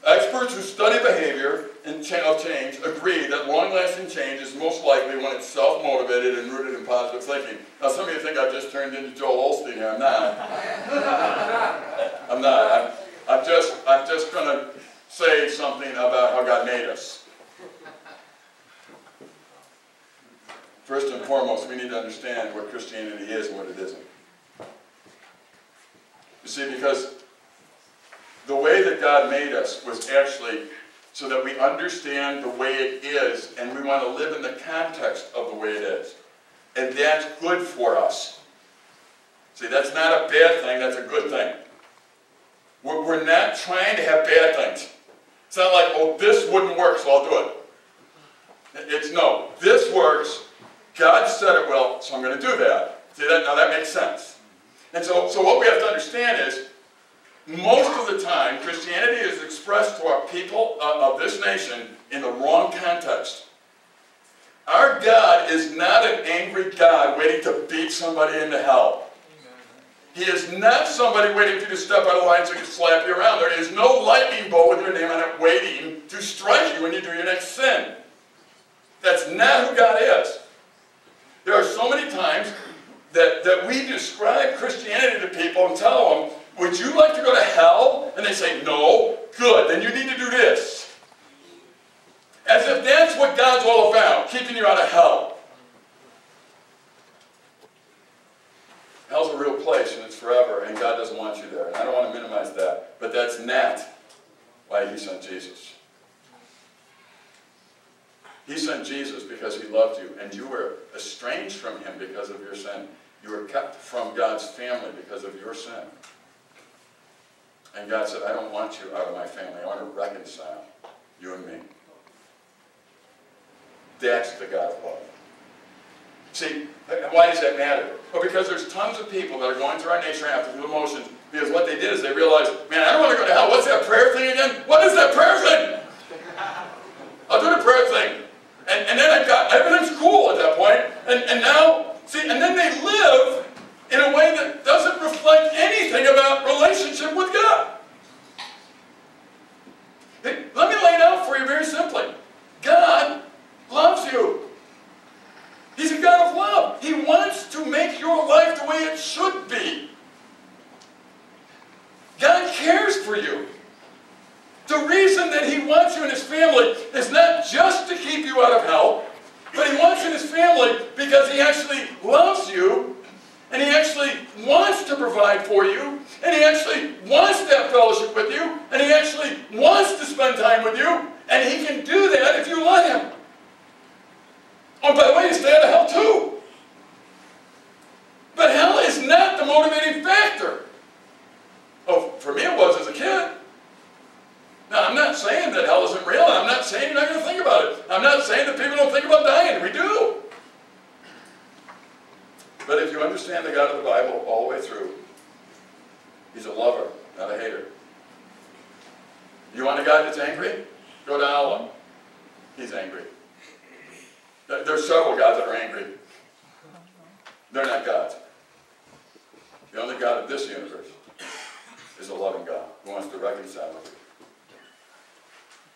S3: Experts who study behavior of change agree that long-lasting change is most likely when it's self-motivated and rooted in positive thinking. Now, some of you think I've just turned into Joel Osteen here. I'm not. I'm not. I'm just going to say something about how God made us. First and foremost, we need to understand what Christianity is and what it isn't. You see, because the way that God made us was actually so that we understand the way it is, and we want to live in the context of the way it is. And that's good for us. See, that's not a bad thing, that's a good thing. We're not trying to have bad things. It's not like, oh, this wouldn't work, so I'll do it. It's no, this works, God said it will, so I'm going to do that. See, now that makes sense. And so what we have to understand is, most of the time, Christianity is expressed to our people of this nation in the wrong context. Our God is not an angry God waiting to beat somebody into hell. He is not somebody waiting for you to step out of line so he can slap you around. There is no lightning bolt with your name on it waiting to strike you when you do your next sin. That's not who God is. There are so many times that we describe Christianity to people and tell them, would you like to go to hell? And they say, no. Good, then you need to do this. As if that's what God's all about, keeping you out of hell. Hell's a real place, and it's forever, and God doesn't want you there. And I don't want to minimize that, but that's not why he sent Jesus. He sent Jesus because he loved you, and you were estranged from him because of your sin. You were kept from God's family because of your sin. And God said, I don't want you out of my family. I want to reconcile you and me. That's the God of love. See, why does that matter? Well, because there's tons of people that are going through our nation right now through emotions, because what they did is they realized, man, I don't want to go to hell. What's that prayer thing again? What is that prayer thing? I'll do the prayer thing. And then I've got, everything's cool at that point. And now, see, and then they live in a way that doesn't reflect anything about relationship with God. Let me lay it out for you very simply. God loves you. He's a God of love. He wants to make your life the way it should be. God cares for you. The reason that he wants you in his family is not just to keep you out of hell, but he wants you in his family because he actually loves you, and he actually wants to provide for you, and he actually wants to have fellowship with you, and he actually wants to spend time with you, and he can do that if you let him. Oh, by the way, you stay out of hell too. But hell is not the motivating factor. Oh, for me it was as a kid. Now, I'm not saying that hell isn't real, and I'm not saying you're not going to think about it. I'm not saying that people don't think about dying. We do. But if you understand the God of the Bible all the way through, he's a lover, not a hater. You want a God that's angry? Go to Allah. He's angry. There's several gods that are angry. They're not gods. The only God of this universe is a loving God who wants to reconcile with you.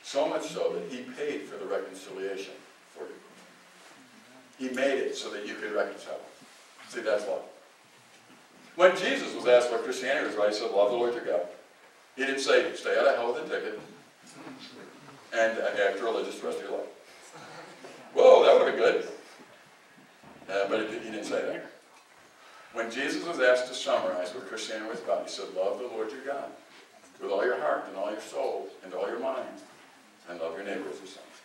S3: So much so that he paid for the reconciliation for you. He made it so that you could reconcile. See, that's love. When Jesus was asked what Christianity was about, he said, love the Lord your God. He didn't say, stay out of hell with a ticket and act religious the rest of your life. Whoa, that would have been good. But he didn't say that. When Jesus was asked to summarize what Christianity was about, he said, love the Lord your God with all your heart and all your soul and all your mind, and love your neighbor as yourself.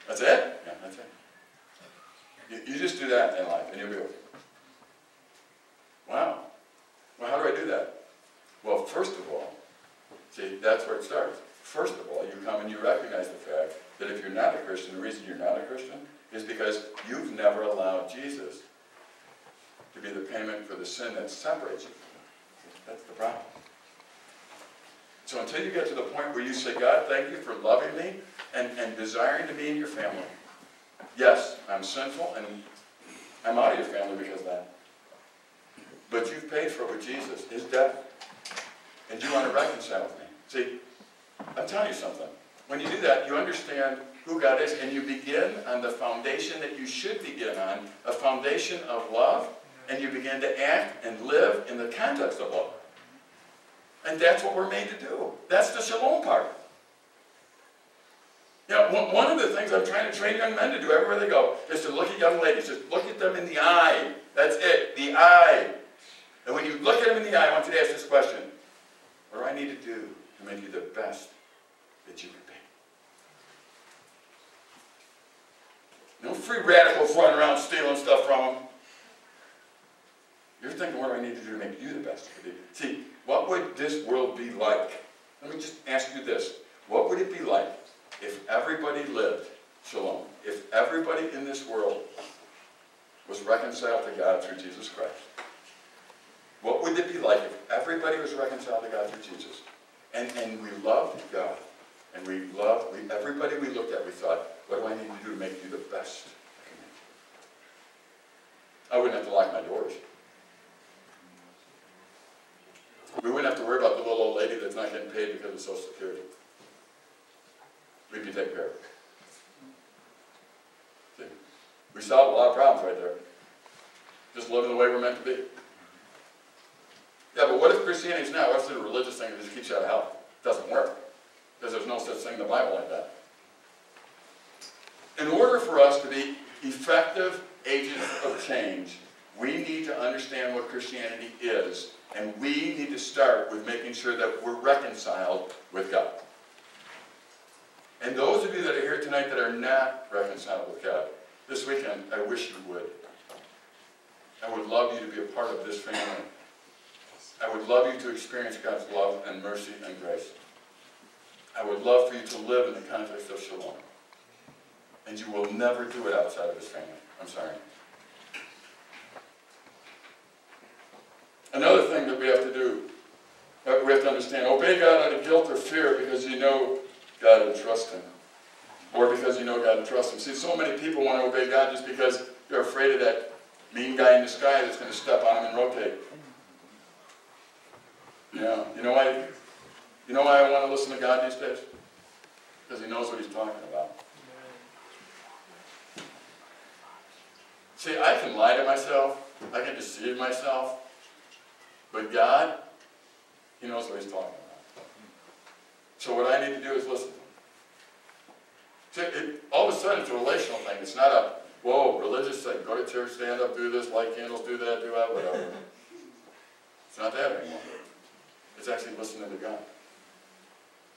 S3: That's it? Yeah, that's it. You just do that in life, and you'll be okay. Wow. Well, how do I do that? Well, first of all, see, that's where it starts. First of all, you come and you recognize the fact that if you're not a Christian, the reason you're not a Christian is because you've never allowed Jesus to be the payment for the sin that separates you. That's the problem. So until you get to the point where you say, God, thank you for loving me and desiring to be in your family. Yes, I'm sinful and I'm out of your family because of that. But you've paid for it with Jesus, his death. And you want to reconcile with me. See, I'm telling you something. When you do that, you understand who God is, and you begin on the foundation that you should begin on, a foundation of love, and you begin to act and live in the context of love. And that's what we're made to do. That's the shalom part. You know, one of the things I'm trying to train young men to do everywhere they go is to look at young ladies. Just look at them in the eye. That's it, the eye. And when you look at them in the eye, I want you to ask this question. What do I need to do to make you the best that you can be? No free radicals running around stealing stuff from them. You're thinking, what do I need to do to make you the best you can be? See, what would this world be like? Let me just ask you this. What would it be like if everybody lived shalom? If everybody in this world was reconciled to God through Jesus Christ? What would it be like if everybody was reconciled to God through Jesus? And we loved God. And everybody we looked at, we thought, what do I need to do to make you the best I can make you? I wouldn't have to lock my doors. paid because of Social Security. We'd be taken care of. See? We solved a lot of problems right there. Just living the way we're meant to be. Yeah, but what if Christianity is now? What if it's a religious thing that just keeps you out of hell? It doesn't work. Because there's no such thing in the Bible like that. In order for us to be effective agents of change, we need to understand what Christianity is, and we need to start with making sure that we're reconciled with God. And those of you that are here tonight that are not reconciled with God, this weekend, I wish you would. I would love you to be a part of this family. I would love you to experience God's love and mercy and grace. I would love for you to live in the context of shalom. And you will never do it outside of this family. I'm sorry. Another thing that we have to do, we have to understand, obey God out of guilt or fear because you know God and trust Him. Or because you know God and trust Him. See, so many people want to obey God just because they're afraid of that mean guy in the sky that's going to step on them and rotate. Yeah, you know why I want to listen to God these days? Because He knows what He's talking about. See, I can lie to myself. I can deceive myself. But God, He knows what He's talking about. So what I need to do is listen to Him. See, all of a sudden it's a relational thing. It's not a, whoa, religious thing. Go to church, stand up, do this, light candles, do that, whatever. It's not that anymore. It's actually listening to God.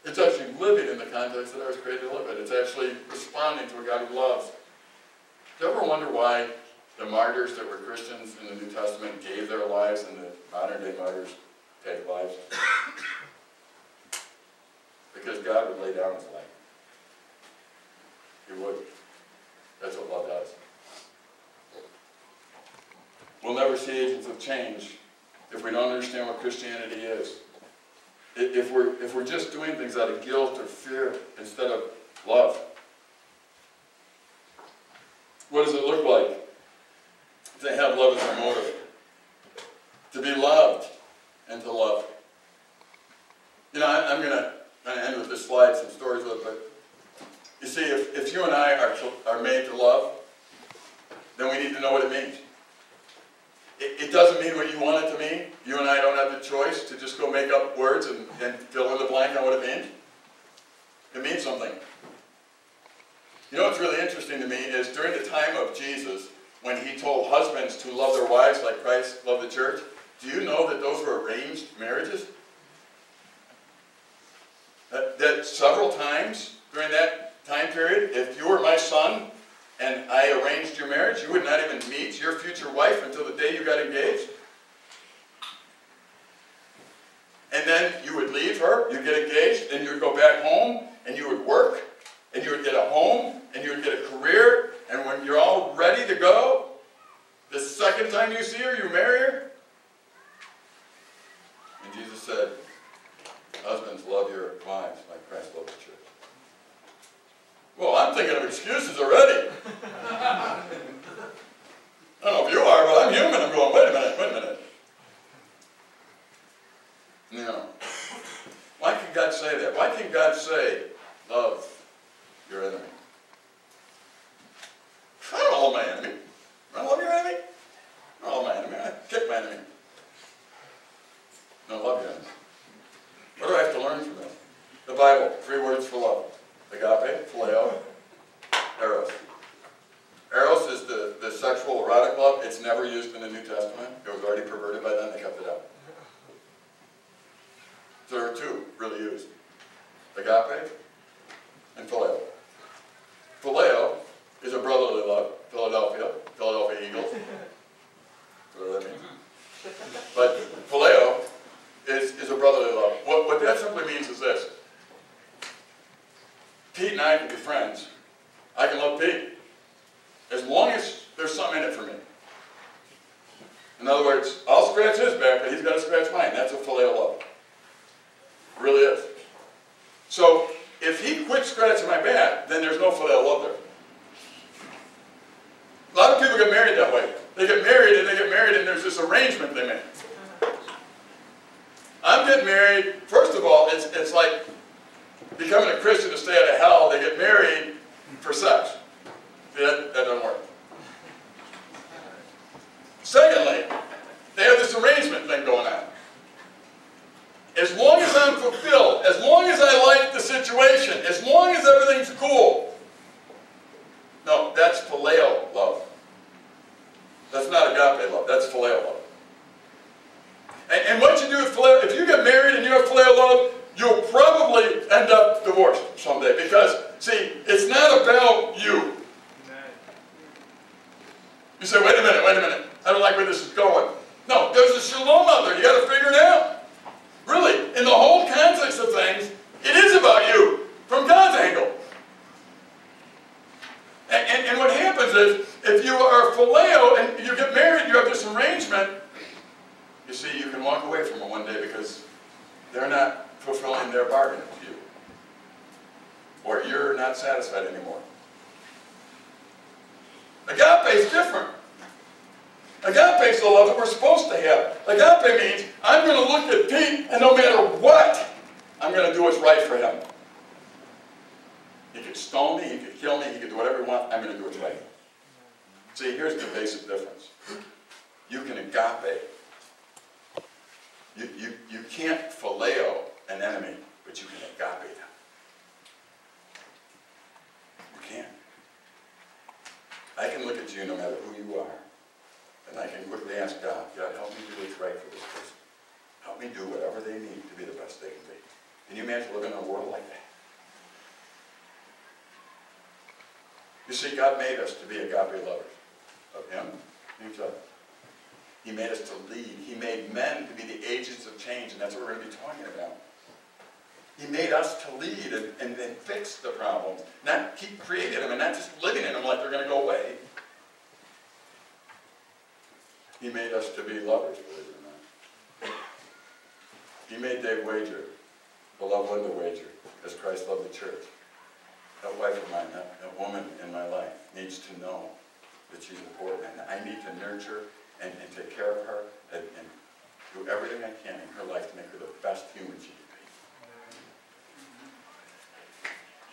S3: It's actually living in the context that I was created to live in. It's actually responding to a God who loves. Do you ever wonder why the martyrs that were Christians in the New Testament gave their lives and the modern day martyrs take lives? Because God would lay down His life. He would. That's what love does. We'll never see agents of change if we don't understand what Christianity is. If we're just doing things out of guilt or fear instead of love. What does it look like to have love as our motive? To be loved and to love. You know, I'm going to end with this slide, some stories with it, but you see, if you and I are made to love, then we need to know what it means. It doesn't mean what you want it to mean. You and I don't have the choice to just go make up words and fill in the blank on what it means. It means something. You know what's really interesting to me is during the time of Jesus, when He told husbands to love their wives like Christ loved the church, do you know that those were arranged marriages? That several times during that time period, if you were my son, and I arranged your marriage, you would not even meet your future wife until the day you got engaged. And then you would leave her, you'd get engaged, and you would go back home, and you would work, and you would get a home, and you would get a career, and when you're all ready to go, the second time you see her, you marry her. And Jesus said, husbands, love your wives like Christ loved the church. Well, I'm thinking of excuses already. I don't know if you are, but I'm human. I'm going, wait a minute. No. Why can God say that? Why can God say, love your enemy? I don't love my enemy. I love your enemy? I don't love my enemy. I kick my enemy. No, love your enemy. What do I have to learn from this? The Bible, 3 words for love. Agape, phileo, eros. Eros is the sexual erotic love. It's never used in the New Testament. It was already perverted by then. They kept it out. So there are 2 really used. Agape and phileo. Phileo is a brotherly love. Philadelphia Eagles. Whatever that means. But phileo is a brotherly love. What that simply means is this. Pete and I can be friends. I can love Pete. As long as there's something in it for me. In other words, I'll scratch his back, but he's got to scratch mine. That's a phileo love. It really is. So, if he quits scratching my back, then there's no phileo love there. A lot of people get married that way. They get married and there's this arrangement they make. I'm getting married. First of all, it's like becoming a Christian to stay out of hell. They get married for sex. That doesn't work. Secondly, they have this arrangement thing going on. As long as I'm fulfilled, as long as I like the situation, as long as everything's cool. No, that's phileo love. That's not agape love, that's phileo love. And what you do with phileo, if you get married and you have phileo love, you'll probably end up divorced someday. Because, see, it's not about you. You say, wait a minute, I don't like where this is going. No, there's a shalom out there, you got to figure it out. Really, in the whole context of things, it is about you, from God's angle. And what happens is, if you are phileo and you get married, you have this arrangement, you see, you can walk away from them one day because they're not fulfilling their bargain to you. Or you're not satisfied anymore. Agape is different. Agape is the love that we're supposed to have. Agape means, I'm going to look at Pete, and no matter what, I'm going to do what's right for him. He could stone me, he could kill me, he could do whatever he wants, I'm going to do what's right. See, here's the basic difference. You can agape. You can't phileo an enemy, but you can agape them. You can't. I can look at you no matter who you are, and I can quickly ask God, God, help me do what's right for this person. Help me do whatever they need to be the best they can be. Can you imagine living in a world like that? You see, God made us to be agape lovers of Him and each other. He made us to lead. He made men to be the agents of change, and that's what we're going to be talking about. He made us to lead and then fix the problems, not keep creating them and not just living in them like they're going to go away. He made us to be lovers, believe it or not. He made Dave Wager, beloved Linda Wager, as Christ loved the church. That wife of mine, that woman in my life, needs to know that she's important. And I need to nurture and take care of her and do everything I can in her life to make her the best human she can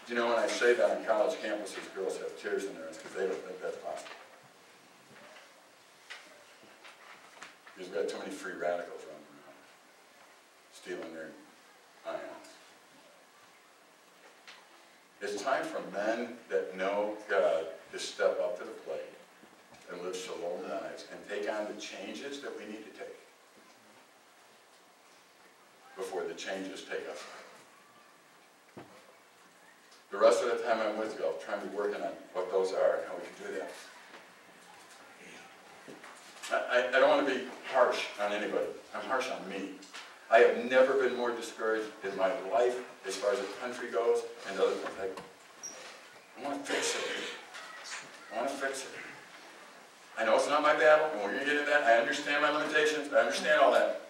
S3: be. You know, when I say that on college campuses, girls have tears in their eyes because they don't think that's possible. Because we've got too many free radicals running around, stealing their ions. It's time for men that know God to step up to the plate and live shalom lives and take on the changes that we need to take before the changes take us. The rest of the time I'm with you, I'll try and be working on what those are and how we can do that. I don't want to be harsh on anybody. I'm harsh on me. I have never been more discouraged in my life as far as the country goes and other things. I want to fix it. I want to fix it. I know it's not my battle, and we're going to get into that. I understand my limitations. I understand all that.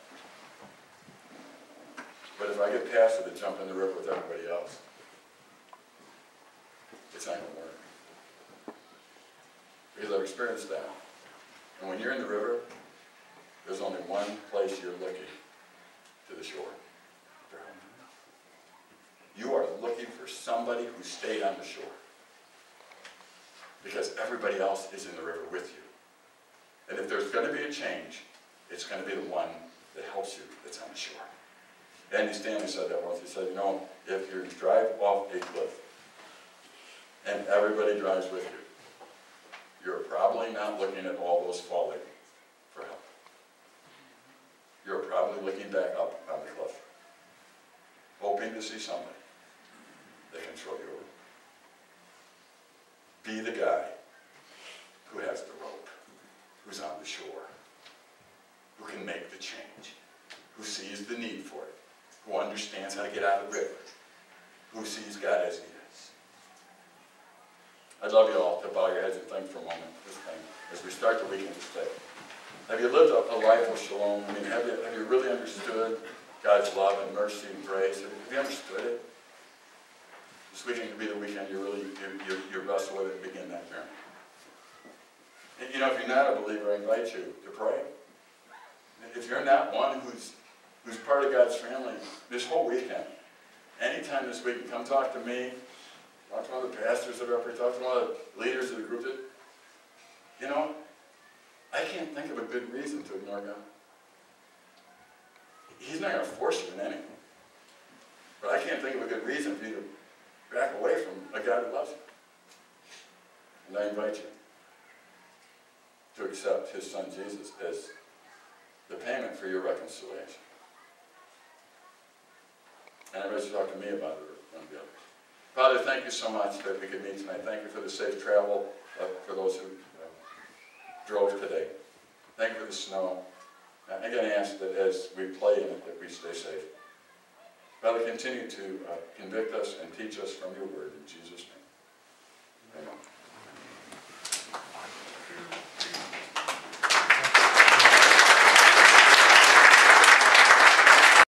S3: But if I get past it and jump in the river with everybody else, it's not going to work. Because I've experienced that. And when you're in the river, there's only one place you're looking, to the shore. You are looking for somebody who stayed on the shore. Because everybody else is in the river with you. And if there's going to be a change, it's going to be the one that helps you that's on the shore. Andy Stanley said that once. He said, you know, if you drive off a cliff and everybody drives with you, you're probably not looking at all those falling for help. You're probably looking back up on the cliff, hoping to see somebody that can throw you over. Be the guy who has the rope, who's on the shore, who can make the change, who sees the need for it, who understands how to get out of the river, who sees God as He is. I'd love you all to bow your heads and think for a moment this thing as we start the weekend today. Have you lived a life of shalom? I mean, have you really understood God's love and mercy and grace? Have you understood it? This weekend could be the weekend you wrestle with it and begin that journey. And, you know, if you're not a believer, I invite you to pray. If you're not one who's who's part of God's family this whole weekend, anytime this week, come talk to me, talk to one of the pastors that are up here, talk to one of the leaders of the group that, you know, I can't think of a good reason to ignore God. He's not going to force you in anything. But I can't think of a good reason for you to back away from a God who loves you. And I invite you to accept his son Jesus as the payment for your reconciliation. And I invite you to talk to me about it or one of the others. Father, thank you so much that we could meet tonight. Thank you for the safe travel for those who drove today. Thank you for the snow. I'm going to ask that as we play in it, that we stay safe. Father, continue to convict us and teach us from your word in Jesus' name.